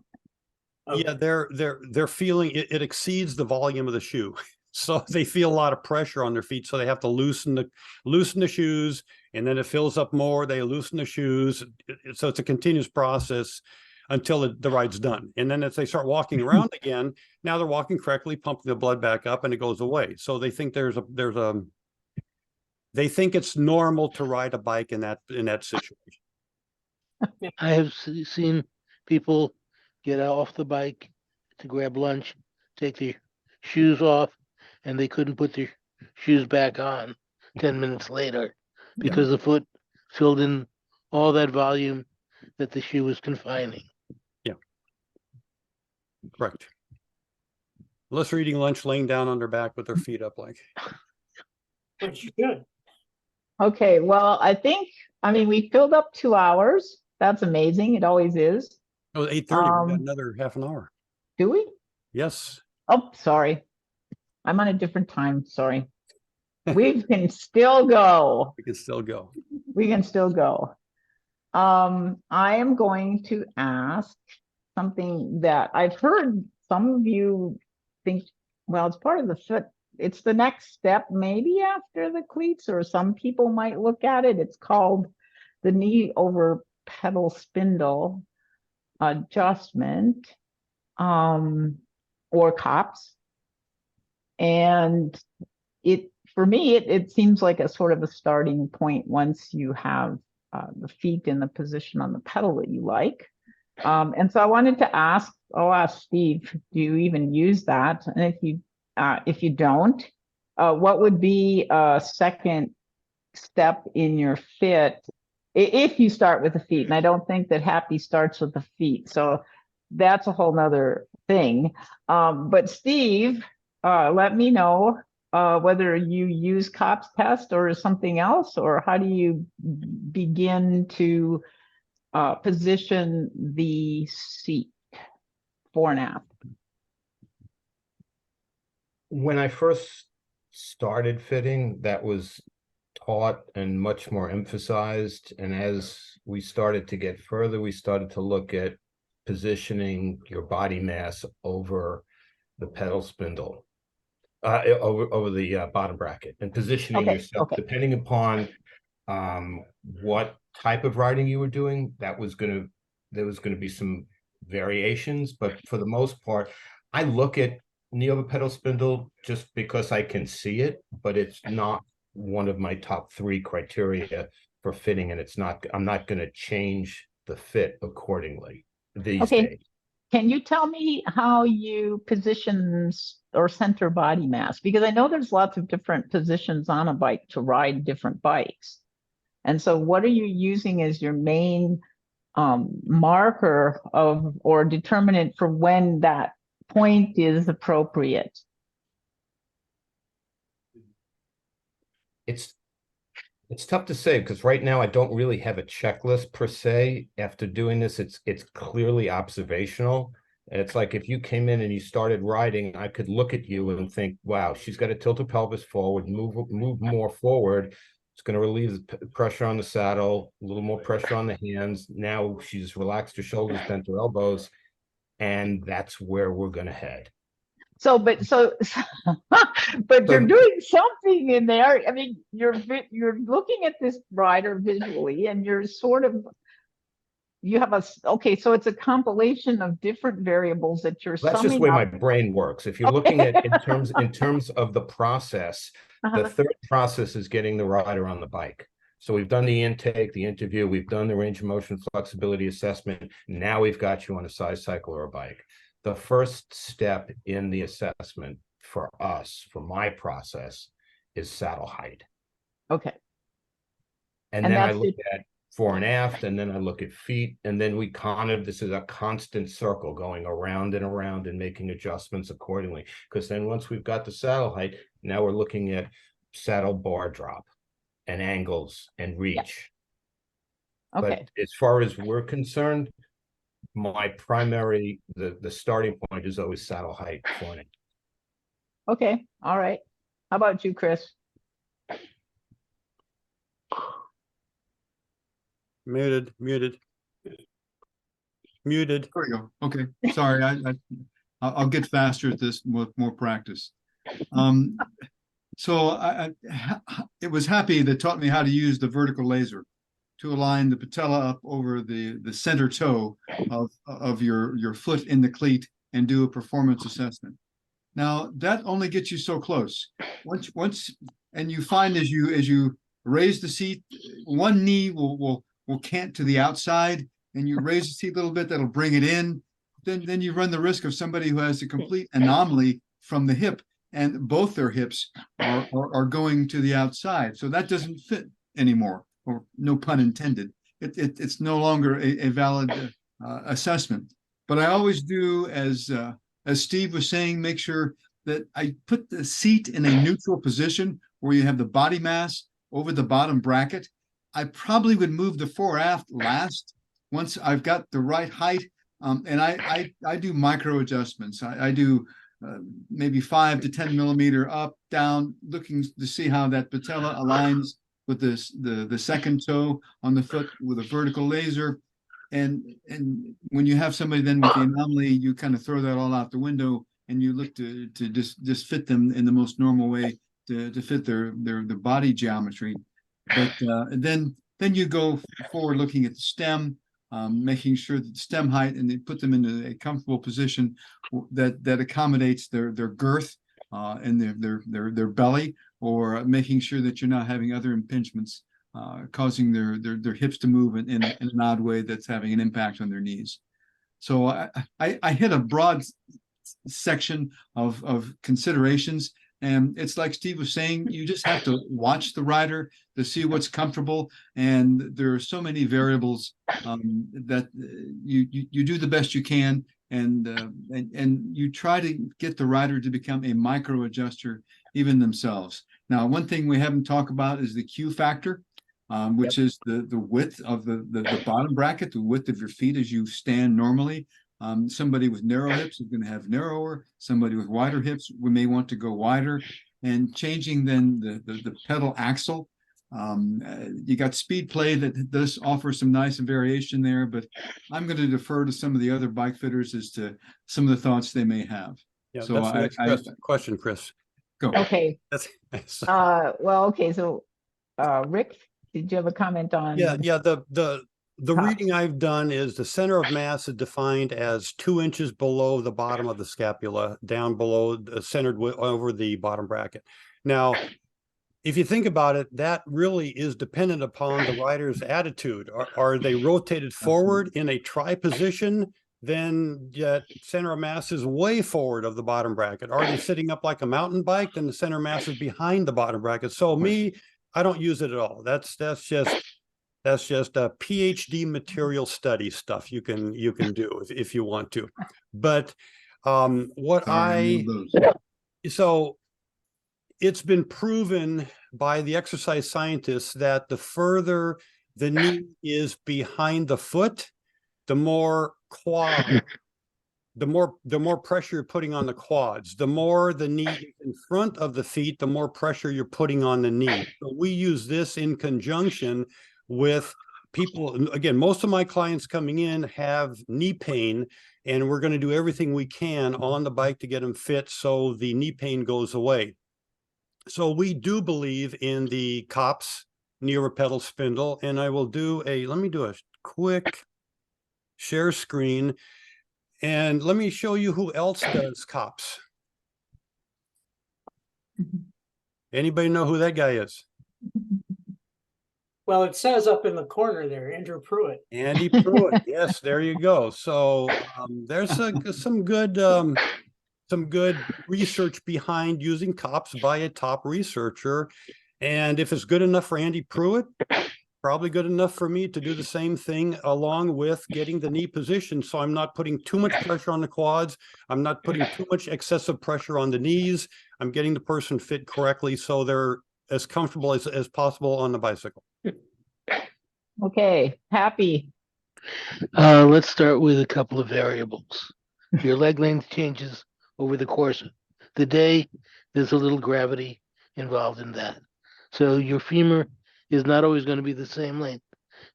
Okay. Yeah, they're feeling it exceeds the volume of the shoe. So they feel a lot of pressure on their feet. So they have to loosen the shoes, and then it fills up more. They loosen the shoes. So it's a continuous process until the ride's done. And then as they start walking around again, now they're walking correctly, pumping the blood back up, and it goes away. So they think they think it's normal to ride a bike in that situation. I have seen people get off the bike to grab lunch, take their shoes off, and they couldn't put their shoes back on 10 minutes later because the foot filled in all that volume that the shoe was confining. Correct. Unless they're eating lunch laying down on their back with their feet up like. But you should. Okay, well, I mean, we filled up 2 hours. That's amazing. It always is. Oh, 8:30, we got Um, another half an hour. Do we? Yes. Oh, sorry. I'm on a different time. Sorry. We can still go. We can still go. We can still go. I am going to ask something that I've heard some of you think, well, it's part of the foot. It's the next step, maybe after the cleats, or some people might look at it. It's called the knee over pedal spindle adjustment, or COPS. And for me, it seems like a sort of a starting point once you have the feet in the position on the pedal that you like. And so I wanted to ask Steve, do you even use that? And if you don't, what would be a second step in your fit if you start with the feet? And I don't think that Happy starts with the feet, so that's a whole nother thing. But Steve, let me know whether you use COPS test or something else, or how do you begin to position the seat fore and aft? When I first started fitting, that was taught and much more emphasized. And as we started to get further, we started to look at positioning your body mass over the pedal spindle, over the bottom bracket, and positioning yourself depending upon what type of riding you were doing. There was going to be some variations, but for the most part, I look at knee over pedal spindle just because I can see it, but it's not one of my top 3 criteria for fitting, and I'm not going to change the fit accordingly these days. Can you tell me how you position or center body mass? Because I know there's lots of different positions on a bike to ride different bikes. And so what are you using as your main marker of, or determinant for when that point is appropriate? It's tough to say, because right now I don't really have a checklist per se. After doing this, it's clearly observational. It's like if you came in and you started riding, I could look at you and think, wow, she's got to tilt her pelvis forward, move more forward. It's going to relieve the pressure on the saddle, a little more pressure on the hands. Now she's relaxed her shoulders, bent her elbows, and that's where we're going to head. So, but you're doing something in there. I mean, you're looking at this rider visually, and you're sort of, you have okay, so it's a compilation of different variables that you're That's just summing the way my up. brain works. If you're looking at in terms of the process, the third process is getting the rider on the bike. So we've done the intake, the interview, we've done the range of motion flexibility assessment. Now we've got you on a size cycle or a bike. The first step in the assessment for us, for my process, is saddle height. Okay. And then I look at fore and aft, and then I look at feet, and then we this is a constant circle going around and around and making adjustments accordingly. Because then once we've got the saddle height, now we're looking at saddle bar drop and angles and reach. Yeah. Okay. But as far as we're concerned, my primary, the starting point is always saddle height. Okay. All right. How about you, Chris? Muted. There we go. Okay, sorry, I'll get faster at this with more practice. So it was Happy that taught me how to use the vertical laser to align the patella up over the center toe of your foot in the cleat and do a performance assessment. Now that only gets you so close. Once and you find as you raise the seat, one knee will cant to the outside, and you raise the seat a little bit, that'll bring it in. Then you run the risk of somebody who has a complete anomaly from the hip, and both their hips are going to the outside. So that doesn't fit anymore, or no pun intended. It's no longer a valid assessment. But I always do, as Steve was saying, make sure that I put the seat in a neutral position where you have the body mass over the bottom bracket. I probably would move the fore aft last once I've got the right height. And I do micro adjustments. I do maybe 5 to 10 millimeter up, down, looking to see how that patella aligns with the second toe on the foot with a vertical laser. And when you have somebody then with the anomaly, you kind of throw that all out the window, and you look to just fit them in the most normal way to fit their body geometry. But then you go forward looking at the stem, making sure that the stem height, and they put them in a comfortable position that accommodates their girth and their belly, or making sure that you're not having other impingements causing their hips to move in an odd way that's having an impact on their knees. So I hit a broad section of considerations. And it's like Steve was saying, you just have to watch the rider to see what's comfortable. And there are so many variables that you do the best you can, and you try to get the rider to become a micro adjuster even themselves. Now, one thing we haven't talked about is the Q factor, which is the width of the bottom bracket, the width of your feet as you stand normally. Somebody with narrow hips is going to have narrower. Somebody with wider hips, we may want to go wider. And changing then the pedal axle. You got Speed Play that does offer some nice variation there, but I'm going to defer to some of the other bike fitters as to some of the thoughts they may have. Yeah, So that's the next question, Chris. Go. Okay. That's Well, okay. So, Rick, did you have a comment on? yeah. The reading I've done is the center of mass is defined as 2 inches below the bottom of the scapula, down below, centered over the bottom bracket. Now, if you think about it, that really is dependent upon the rider's attitude. Are they rotated forward in a tri position? Then that center of mass is way forward of the bottom bracket. Are they sitting up like a mountain bike? Then the center of mass is behind the bottom bracket. So I don't use it at all. That's just a PhD material study stuff you can do if you want to. But so it's been proven by the exercise scientists that the further the knee is behind the foot, the more quad the more pressure you're putting on the quads. The more the knee is in front of the feet, the more pressure you're putting on the knee. So we use this in conjunction with people. Again, most of my clients coming in have knee pain, and we're going to do everything we can on the bike to get them fit so the knee pain goes away. So we do believe in the COPS knee over pedal spindle, and I will let me do a quick share screen. And let me show you who else does COPS. Anybody know who that guy is? Well, it says up in the corner there, Andrew Pruitt. Andy Pruitt. Yes, there you go. So there's some good research behind using COPS by a top researcher. And if it's good enough for Andy Pruitt, probably good enough for me to do the same thing, along with getting the knee position. So I'm not putting too much pressure on the quads. I'm not putting too much excessive pressure on the knees. I'm getting the person fit correctly so they're as comfortable as possible on the bicycle. Okay, Happy. Let's start with a couple of variables. Your leg length changes over the course of the day. There's a little gravity involved in that. So your femur is not always going to be the same length.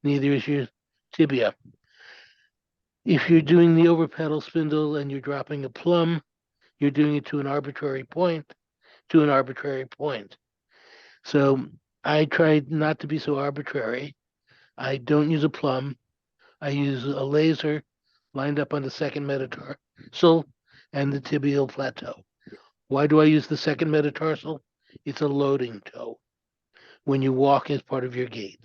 Neither is your tibia. If you're doing the over pedal spindle and you're dropping a plumb, you're doing it to an arbitrary point, So I tried not to be so arbitrary. I don't use a plumb. I use a laser lined up on the second metatarsal and the tibial plateau. Why do I use the second metatarsal? It's a loading toe when you walk as part of your gait.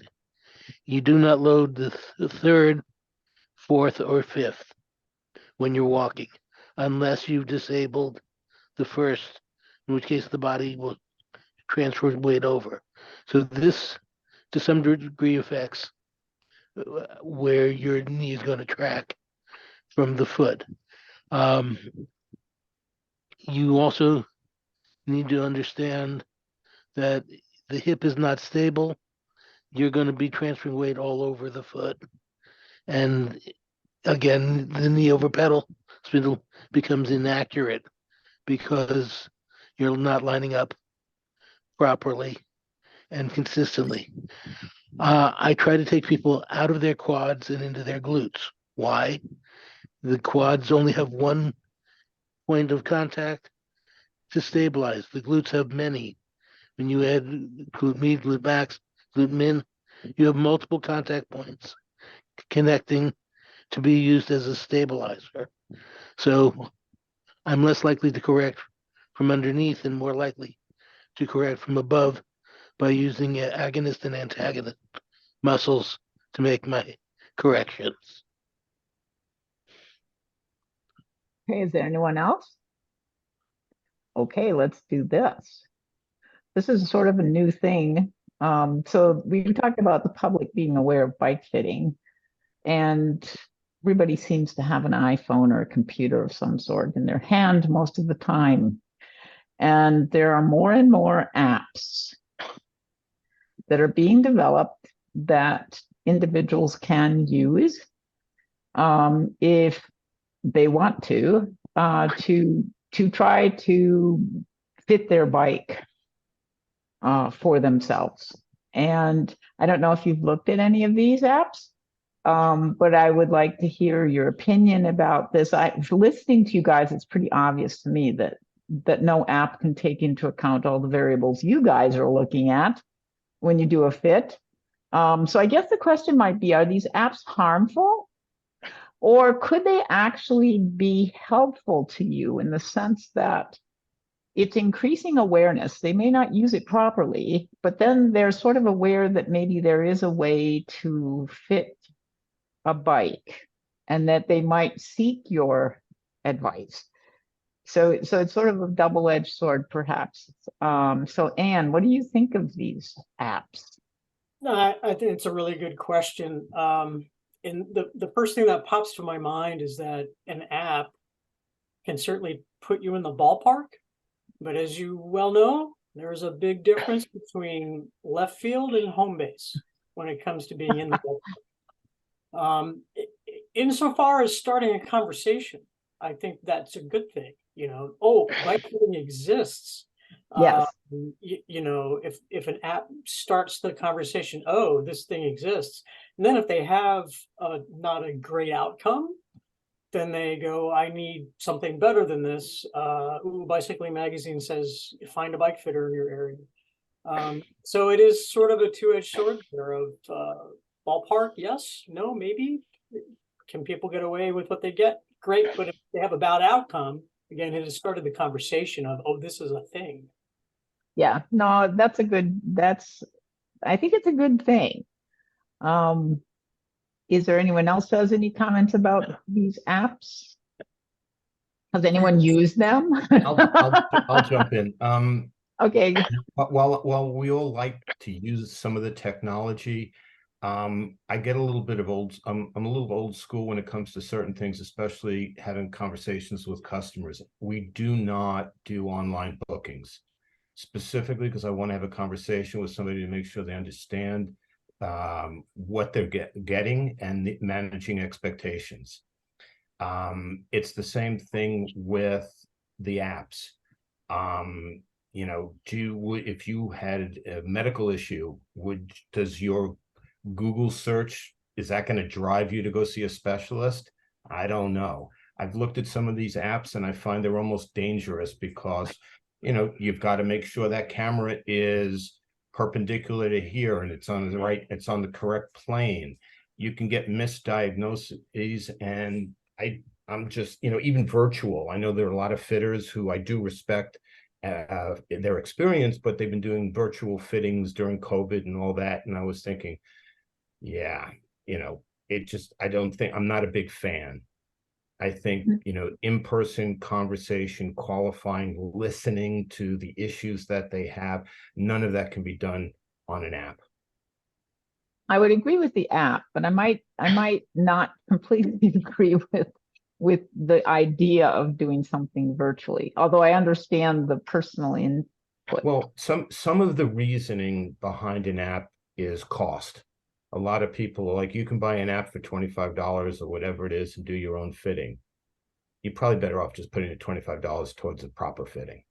You do not load the third, fourth, or fifth when you're walking, unless you've disabled the first, in which case the body will transfer weight over. So this, to some degree, affects where your knee is going to track from the foot. You also need to understand that the hip is not stable. You're going to be transferring weight all over the foot. And again, the knee over pedal spindle becomes inaccurate because you're not lining up properly and consistently. I try to take people out of their quads and into their glutes. Why? The quads only have one point of contact to stabilize. The glutes have many. When you add glute med, glute max, glute min, you have multiple contact points connecting to be used as a stabilizer. So I'm less likely to correct from underneath and more likely to correct from above by using agonist and antagonist muscles to make my corrections. Okay, is there anyone else? Okay, let's do this. This is sort of a new thing. So we talked about the public being aware of bike fitting, and everybody seems to have an iPhone or a computer of some sort in their hand most of the time. And there are more and more apps that are being developed that individuals can use if they want to try to fit their bike for themselves. And I don't know if you've looked at any of these apps, but I would like to hear your opinion about this. Listening to you guys, it's pretty obvious to me that no app can take into account all the variables you guys are looking at when you do a fit. So I guess the question might be, are these apps harmful? Or could they actually be helpful to you in the sense that it's increasing awareness? They may not use it properly, but then they're sort of aware that maybe there is a way to fit a bike and that they might seek your advice. So it's sort of a double-edged sword, perhaps. So Anne, what do you think of these apps? No, I think it's a really good question. And the first thing that pops to my mind is that an app can certainly put you in the ballpark, but as you well know, there's a big difference between left field and home base when it comes to being in the ballpark. Insofar as starting a conversation, I think that's a good thing, you know. Oh, bike fitting exists. Yes. You know, if an app starts the conversation, oh, this thing exists, and then if they have not a great outcome, then they go, I need something better than this. Bicycling Magazine says find a bike fitter in your area. So it is sort of a two-edged sword there of ballpark, yes, no, maybe. Can people get away with what they get? Great, but if they have a bad outcome, again, it has started the conversation of, oh, this is a thing. Yeah, no, I think it's a good thing. Is there anyone else who has any comments about these apps? Has anyone used them? I'll jump in. Okay, While we all like to use some of the technology, I get a little bit of I'm a little old school when it comes to certain things, especially having conversations with customers. We do not do online bookings, specifically because I want to have a conversation with somebody to make sure they understand what they're getting and managing expectations. It's the same thing with the apps. You know, if you had a medical issue, does your Google search, is that going to drive you to go see a specialist? I don't know. I've looked at some of these apps and I find they're almost dangerous because, you know, you've got to make sure that camera is perpendicular to here and it's on the right, it's on the correct plane. You can get misdiagnoses, and I'm just, you know, even virtual. I know there are a lot of fitters who I do respect their experience, but they've been doing virtual fittings during COVID and all that. And I was thinking, yeah, you know, I'm not a big fan. I think, you know, in-person conversation, qualifying, listening to the issues that they have, none of that can be done on an app. I would agree with the app, but I might not completely agree with the idea of doing something virtually, although I understand the personal input. Well, some of the reasoning behind an app is cost. A lot of people are like, you can buy an app for $25 or whatever it is and do your own fitting. You're probably better off just putting the $25 towards a proper fitting.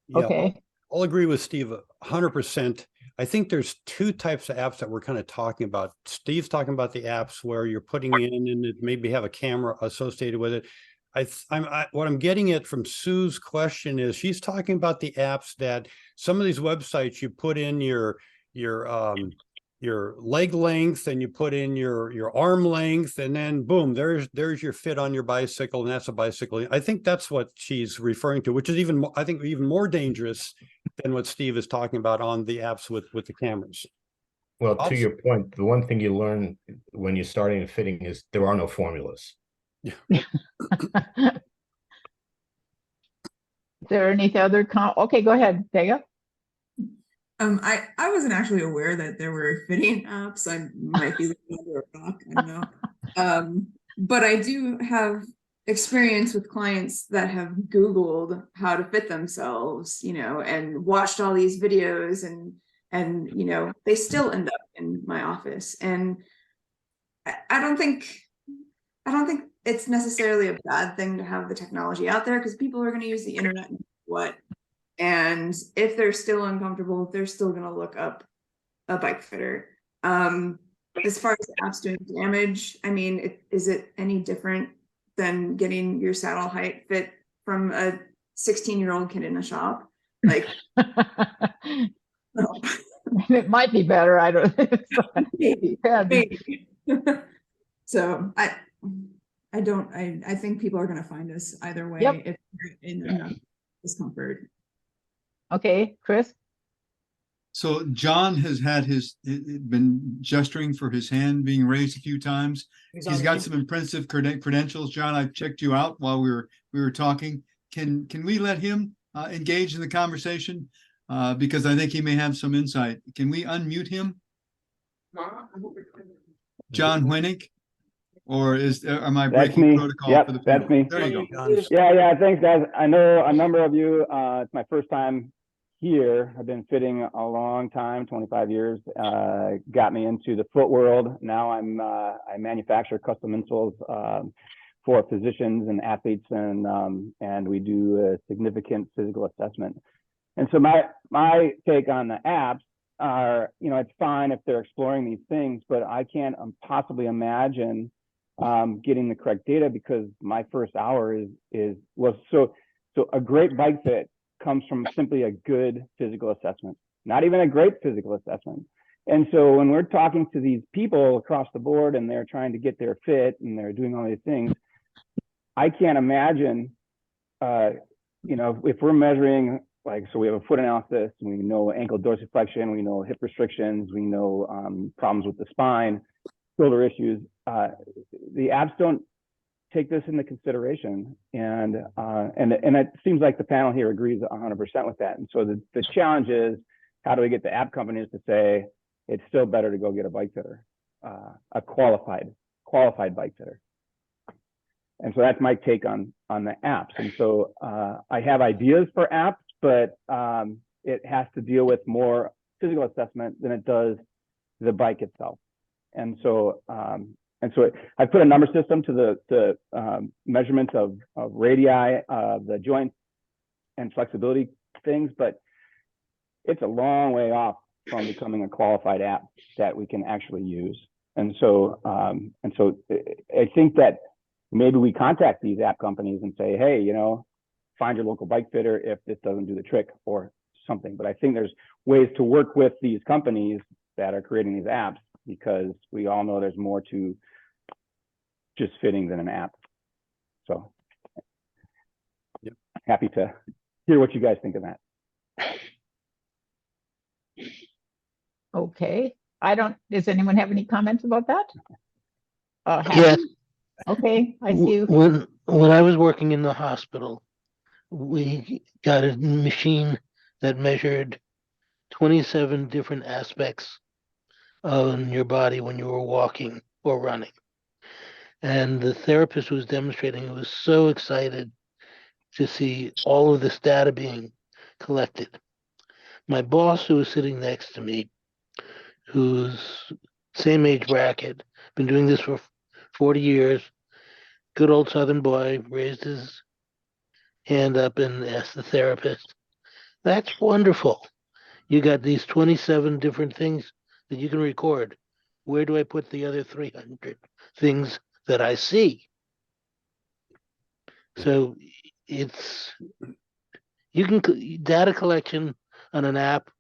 Yeah, Okay. I'll agree with Steve 100%. I think there's two types of apps that we're kind of talking about. Steve's talking about the apps where you're putting in and it maybe have a camera associated with it. What I'm getting at from Sue's question is she's talking about the apps that some of these websites you put in your leg length and you put in your arm length, and then boom, there's your fit on your bicycle, and that's a bicycle. I think that's what she's referring to, which is even more dangerous than what Steve is talking about on the apps with the cameras. Well, to your point, the one thing you learn when you're starting a fitting is there are no formulas. Is there any other okay, go ahead, Vega. I wasn't actually aware that there were fitting apps. I might be living under a rock, I don't know. But I do have experience with clients that have Googled how to fit themselves, you know, and watched all these videos and you know, they still end up in my office. And I don't think it's necessarily a bad thing to have the technology out there, because people are going to use the internet and what. And if they're still uncomfortable, they're still going to look up a bike fitter. As far as the apps doing damage, I mean, is it any different than getting your saddle height fit from a 16-year-old kid in a shop? Like, no. It might be better. I don't know. Maybe. So I think people are going to find us either way. Yep. If they're in enough discomfort. Okay, Chris. So John has had been gesturing for his hand being raised a few times. He's got some impressive credentials. John, I checked you out while we were talking. Can we let him engage in the conversation? Because I think he may have some insight. Can we unmute him? John Winnick? Or am I breaking protocol? Yep, for the that's me. There you go. Yeah, thanks, guys. I know a number of you. It's my first time here. I've been fitting a long time, 25 years. Got me into the foot world. Now I manufacture custom insoles for physicians and athletes, and we do a significant physical assessment. And so my take on the apps are, it's fine if they're exploring these things, but I can't possibly imagine getting the correct data, because my first hour so a great bike fit comes from simply a good physical assessment, not even a great physical assessment. And so when we're talking to these people across the board and they're trying to get their fit and they're doing all these things, I can't imagine, if we're measuring, so we have a foot analysis, we know ankle dorsiflexion, we know hip restrictions, we know problems with the spine, shoulder issues. The apps don't take this into consideration, and it seems like the panel here agrees 100% with that. And so the challenge is, how do we get the app companies to say it's still better to go get a bike fitter, a qualified bike fitter? And so that's my take on the apps. And so I have ideas for apps, but it has to deal with more physical assessment than it does the bike itself. And so I put a number system to the measurements of radii, the joints and flexibility things, but it's a long way off from becoming a qualified app that we can actually use. And so I think that maybe we contact these app companies and say, hey, find your local bike fitter if this doesn't do the trick or something. But I think there's ways to work with these companies that are creating these apps, because we all know there's more to just fitting than an app. So yep. Happy to hear what you guys think of that. Okay. Does anyone have any comments about that? Yes. Okay, I see you. When I was working in the hospital, we got a machine that measured 27 different aspects of your body when you were walking or running. And the therapist who was demonstrating was so excited to see all of this data being collected. My boss, who was sitting next to me, who's same age bracket, been doing this for 40 years, good old Southern boy, raised his hand up and asked the therapist, "That's wonderful. You got these 27 different things that you can record. Where do I put the other 300 things that I see?" So it's, data collection on an app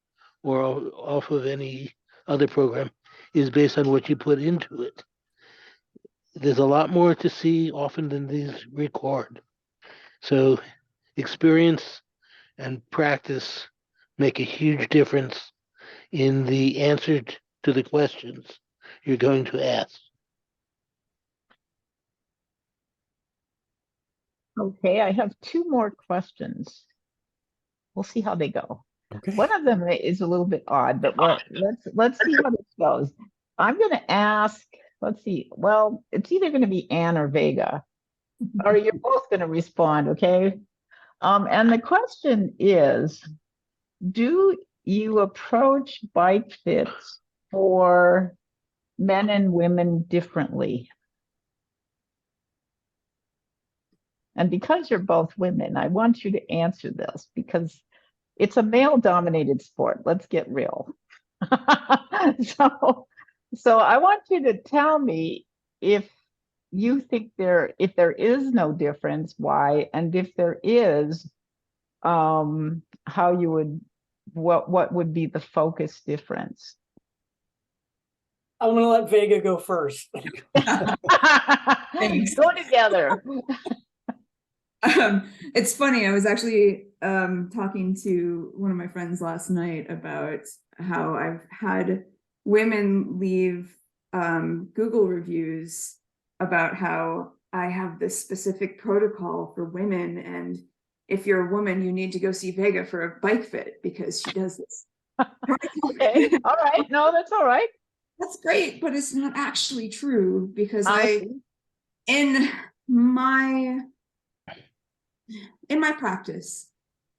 or off of any other program is based on what you put into it. There's a lot more to see often than these record. So experience and practice make a huge difference in the answer to the questions you're going to ask. Okay, I have two more questions. We'll see how they go. Okay. One of them is a little bit odd, but let's see how this goes. I'm going to ask, let's see. Well, it's either going to be Anne or Vega, or you're both going to respond, okay? And the question is, do you approach bike fits for men and women differently? And because you're both women, I want you to answer this, because it's a male-dominated sport. Let's get real. So I want you to tell me if you think if there is no difference, why, and if there is, how you would, what would be the focus difference? I'm going to let Vega go first. Thanks. Go together. It's funny. I was actually talking to one of my friends last night about how I've had women leave Google reviews about how I have this specific protocol for women, and if you're a woman, you need to go see Vega for a bike fit because she does this. Okay, all right. No, that's all right. That's great, but it's not actually true, because I in my practice,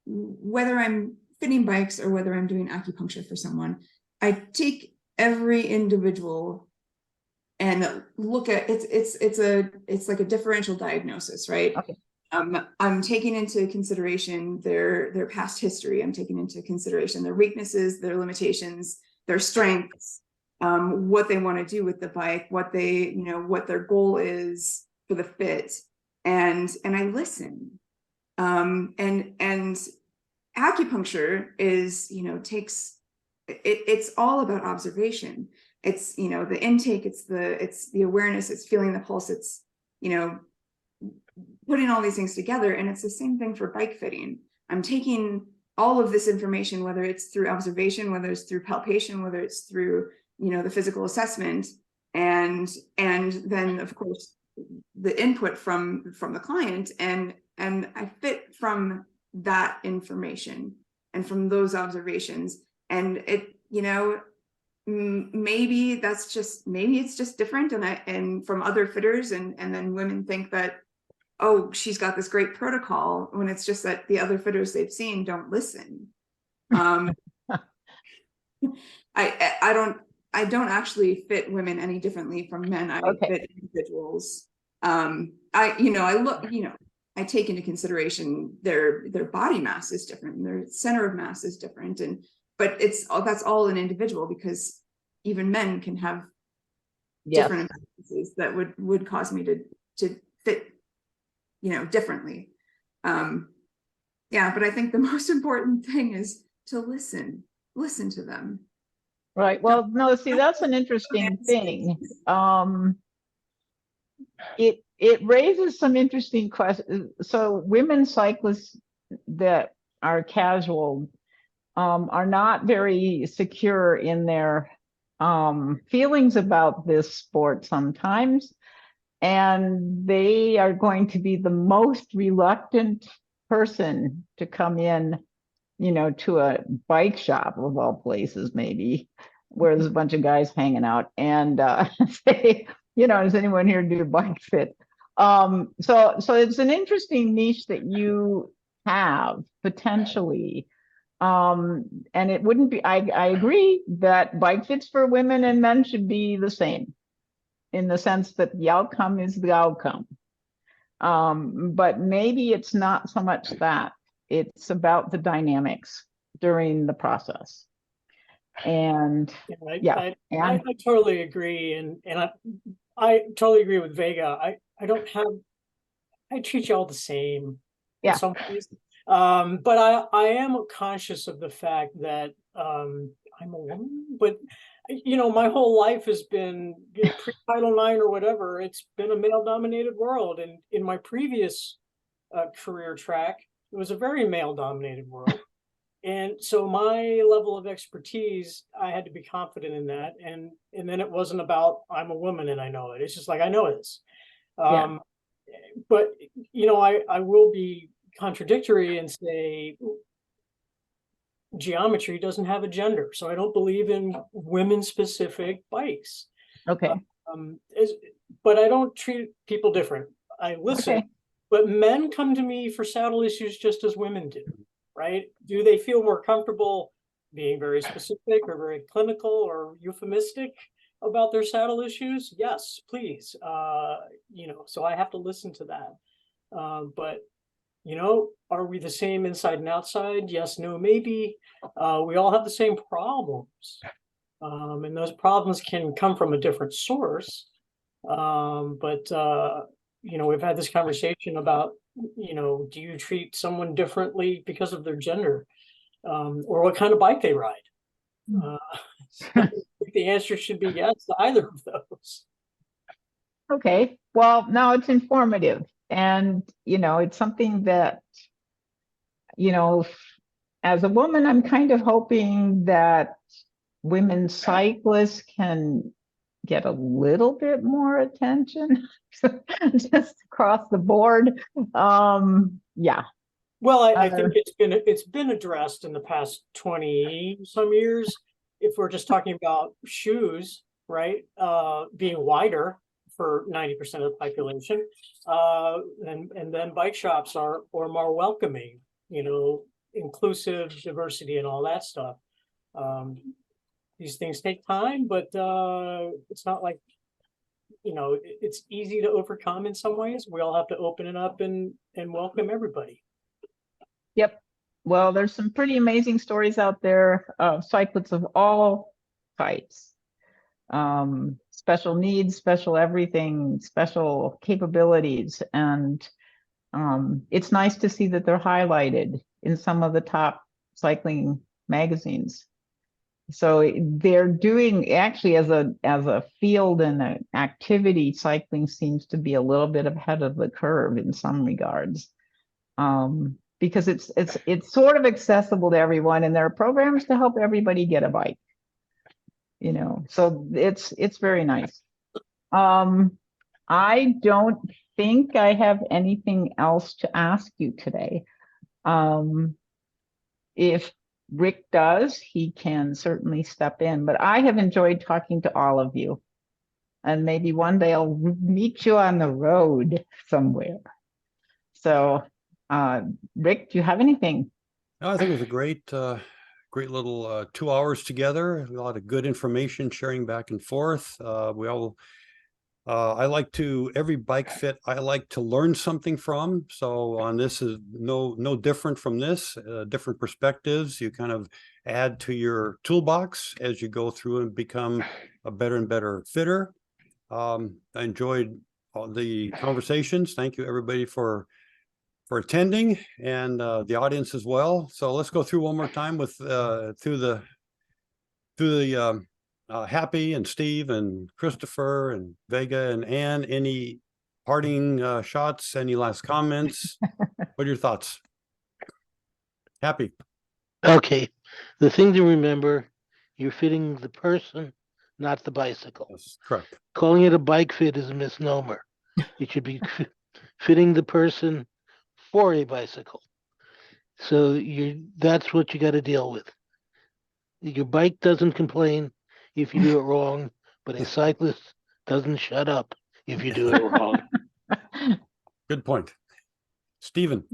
whether I'm fitting bikes or whether I'm doing acupuncture for someone, I take every individual and look at it's like a differential diagnosis, right? Okay. I'm taking into consideration their past history. I'm taking into consideration their weaknesses, their limitations, their strengths, what they want to do with the bike, what their goal is for the fit, and I listen. And acupuncture is, it's all about observation. It's, the intake, it's the awareness, it's feeling the pulse, it's, putting all these things together. And it's the same thing for bike fitting. I'm taking all of this information, whether it's through observation, whether it's through palpation, whether it's through, the physical assessment, and then of course the input from the client, and I fit from that information and from those observations. And it, maybe it's just different, and from other fitters, and then women think that, oh, she's got this great protocol, when it's just that the other fitters they've seen don't listen. I don't actually fit women any differently from men. I fit individuals. I take into consideration their body mass is different, and their center of mass is different, but that's all an individual, because even men can have different imbalances that would cause me to fit, differently. But I think the most important thing is to listen to them. Right. Well, no, see, that's an interesting thing. It raises some interesting questions. So women cyclists that are casual are not very secure in their feelings about this sport sometimes. And they are going to be the most reluctant person to come in, to a bike shop of all places, maybe, where there's a bunch of guys hanging out, and say, does anyone here do bike fit? So it's an interesting niche that you have potentially. And it wouldn't be, I agree that bike fits for women and men should be the same, in the sense that the outcome is the outcome. But maybe it's not so much that, it's about the dynamics during the process. And I totally agree. And I totally agree with Vega. I treat you all the same. Yeah. In some ways. But I am conscious of the fact that I'm a woman, but my whole life has been pre-Title IX or whatever. It's been a male-dominated world, and in my previous career track, it was a very male-dominated world. And so my level of expertise, I had to be confident in that, and then it wasn't about I'm a woman and I know it. It's just like I know this. But I will be contradictory and say geometry doesn't have a gender, so I don't believe in women-specific bikes. Okay. But I don't treat people different. I listen. Okay. But men come to me for saddle issues just as women do, right? Do they feel more comfortable being very specific or very clinical or euphemistic about their saddle issues? Yes, please. So I have to listen to that. But are we the same inside and outside? Yes, no, maybe. We all have the same problems. And those problems can come from a different source. We've had this conversation about, do you treat someone differently because of their gender, or what kind of bike they ride? The answer should be yes to either of those. Okay, well, now it's informative, and it's something that, as a woman, I'm kind of hoping that women cyclists can get a little bit more attention just across the board. Yeah. Well, I think it's been addressed in the past 20 some years. If we're just talking about shoes, right, being wider for 90% of the population, and then bike shops are more welcoming, inclusive, diversity, and all that stuff. These things take time, but it's not like it's easy to overcome in some ways. We all have to open it up and welcome everybody. Yep. Well, there's some pretty amazing stories out there of cyclists of all types. Special needs, special everything, special capabilities. And it's nice to see that they're highlighted in some of the top cycling magazines. So they're doing, actually, as a field and an activity, cycling seems to be a little bit ahead of the curve in some regards. Because it's sort of accessible to everyone, and there are programs to help everybody get a bike. So it's very nice. I don't think I have anything else to ask you today. If Rick does, he can certainly step in, but I have enjoyed talking to all of you. And maybe one day I'll meet you on the road somewhere. So, Rick, do you have anything? No, I think it was a great little 2 hours together. A lot of good information sharing back and forth. I like to, every bike fit, I like to learn something from. So on this is no different from this, different perspectives. You kind of add to your toolbox as you go through and become a better and better fitter. I enjoyed all the conversations. Thank you everybody for attending, and the audience as well. So let's go through one more time with through the Happy and Steve and Christopher and Vega and Ann. Any parting shots? Any last comments? What are your thoughts? Happy. Okay. The thing to remember, you're fitting the person, not the bicycle. That's correct. Calling it a bike fit is a misnomer. It should be fitting the person for a bicycle. So that's what you got to deal with. Your bike doesn't complain if you do it wrong, but a cyclist doesn't shut up if you do it wrong. Good point. Stephen.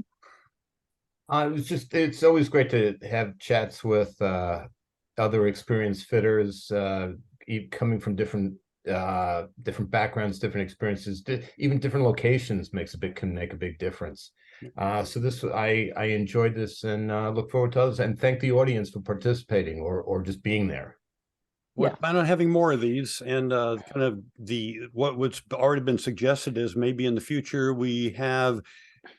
It's always great to have chats with other experienced fitters, coming from different backgrounds, different experiences, even different locations can make a big difference. So I enjoyed this and look forward to others, and thank the audience for participating or just being there. We're planning on having more of these, and kind of what's already been suggested is maybe in the future we have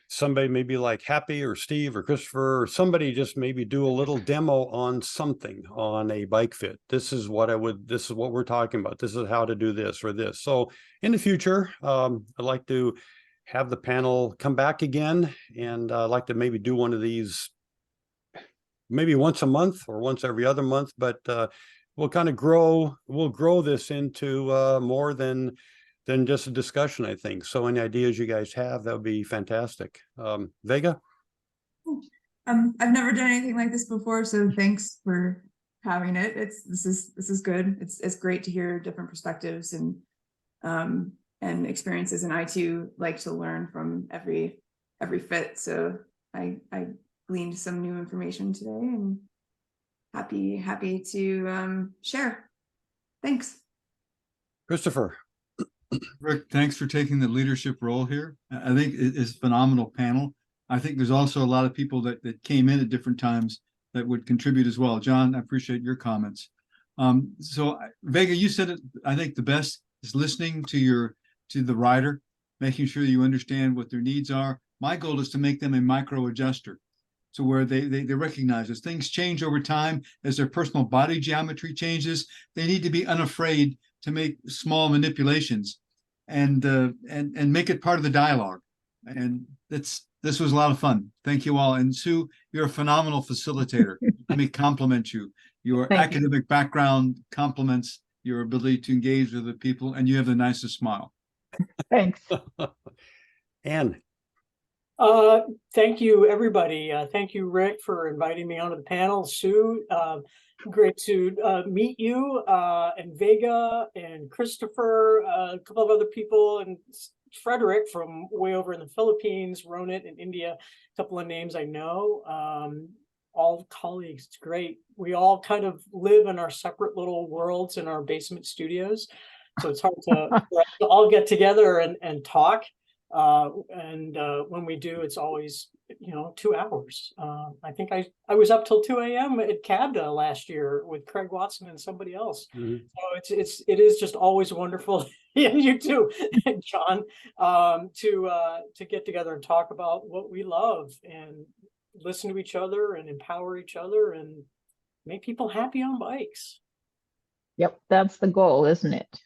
somebody maybe like Happy or Steve or Christopher or somebody just maybe do a little demo on something on a bike fit. This is what we're talking about. This is how to do this or this. So in the future, I'd like to have the panel come back again, and I'd like to maybe do one of these maybe once a month or once every other month, but we'll kind of grow this into more than just a discussion, I think. So any ideas you guys have, that would be fantastic. Vega? I've never done anything like this before, so thanks for having it. This is good. It's great to hear different perspectives and experiences, and I too like to learn from every fit. So I gleaned some new information today, and happy to share. Thanks. Christopher. Rick, thanks for taking the leadership role here. I think it's a phenomenal panel. I think there's also a lot of people that came in at different times that would contribute as well. John, I appreciate your comments. So Vega, you said it, I think the best is listening to the rider, making sure that you understand what their needs are. My goal is to make them a micro adjuster. So where they recognize as things change over time, as their personal body geometry changes, they need to be unafraid to make small manipulations and make it part of the dialogue. And this was a lot of fun. Thank you all. And Sue, you're a phenomenal facilitator. Let me compliment you. Your academic background complements your ability to engage with the people, and you have the nicest smile. Thanks. Ann. Thank you, everybody. Thank you, Rick, for inviting me onto the panel. Sue, great to meet you, and Vega and Christopher, a couple of other people, and Frederick from way over in the Philippines, Ronit in India, a couple of names I know. All colleagues, it's great. We all kind of live in our separate little worlds in our basement studios. So it's hard for us to all get together and talk. When we do, it's always, 2 hours. I think I was up till 2 a.m. at CABDA last year with Craig Watson and somebody else. Mhm. So it is just always wonderful, and you too, John, to get together and talk about what we love and listen to each other and empower each other and make people happy on bikes. Yep, that's the goal, isn't it?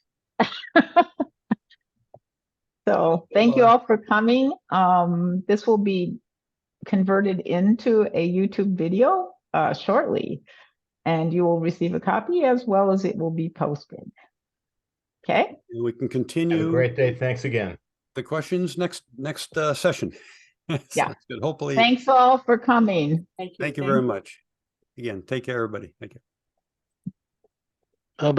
So thank you all for coming. This will be converted into a YouTube video shortly, and you will receive a copy as well as it will be posted. Okay, And we can Have a continue great day. Thanks again. the questions next session. Yeah. Sounds good. Hopefully, thanks all for coming. Thank you. thank you very much. Again, take care, everybody. Thank you.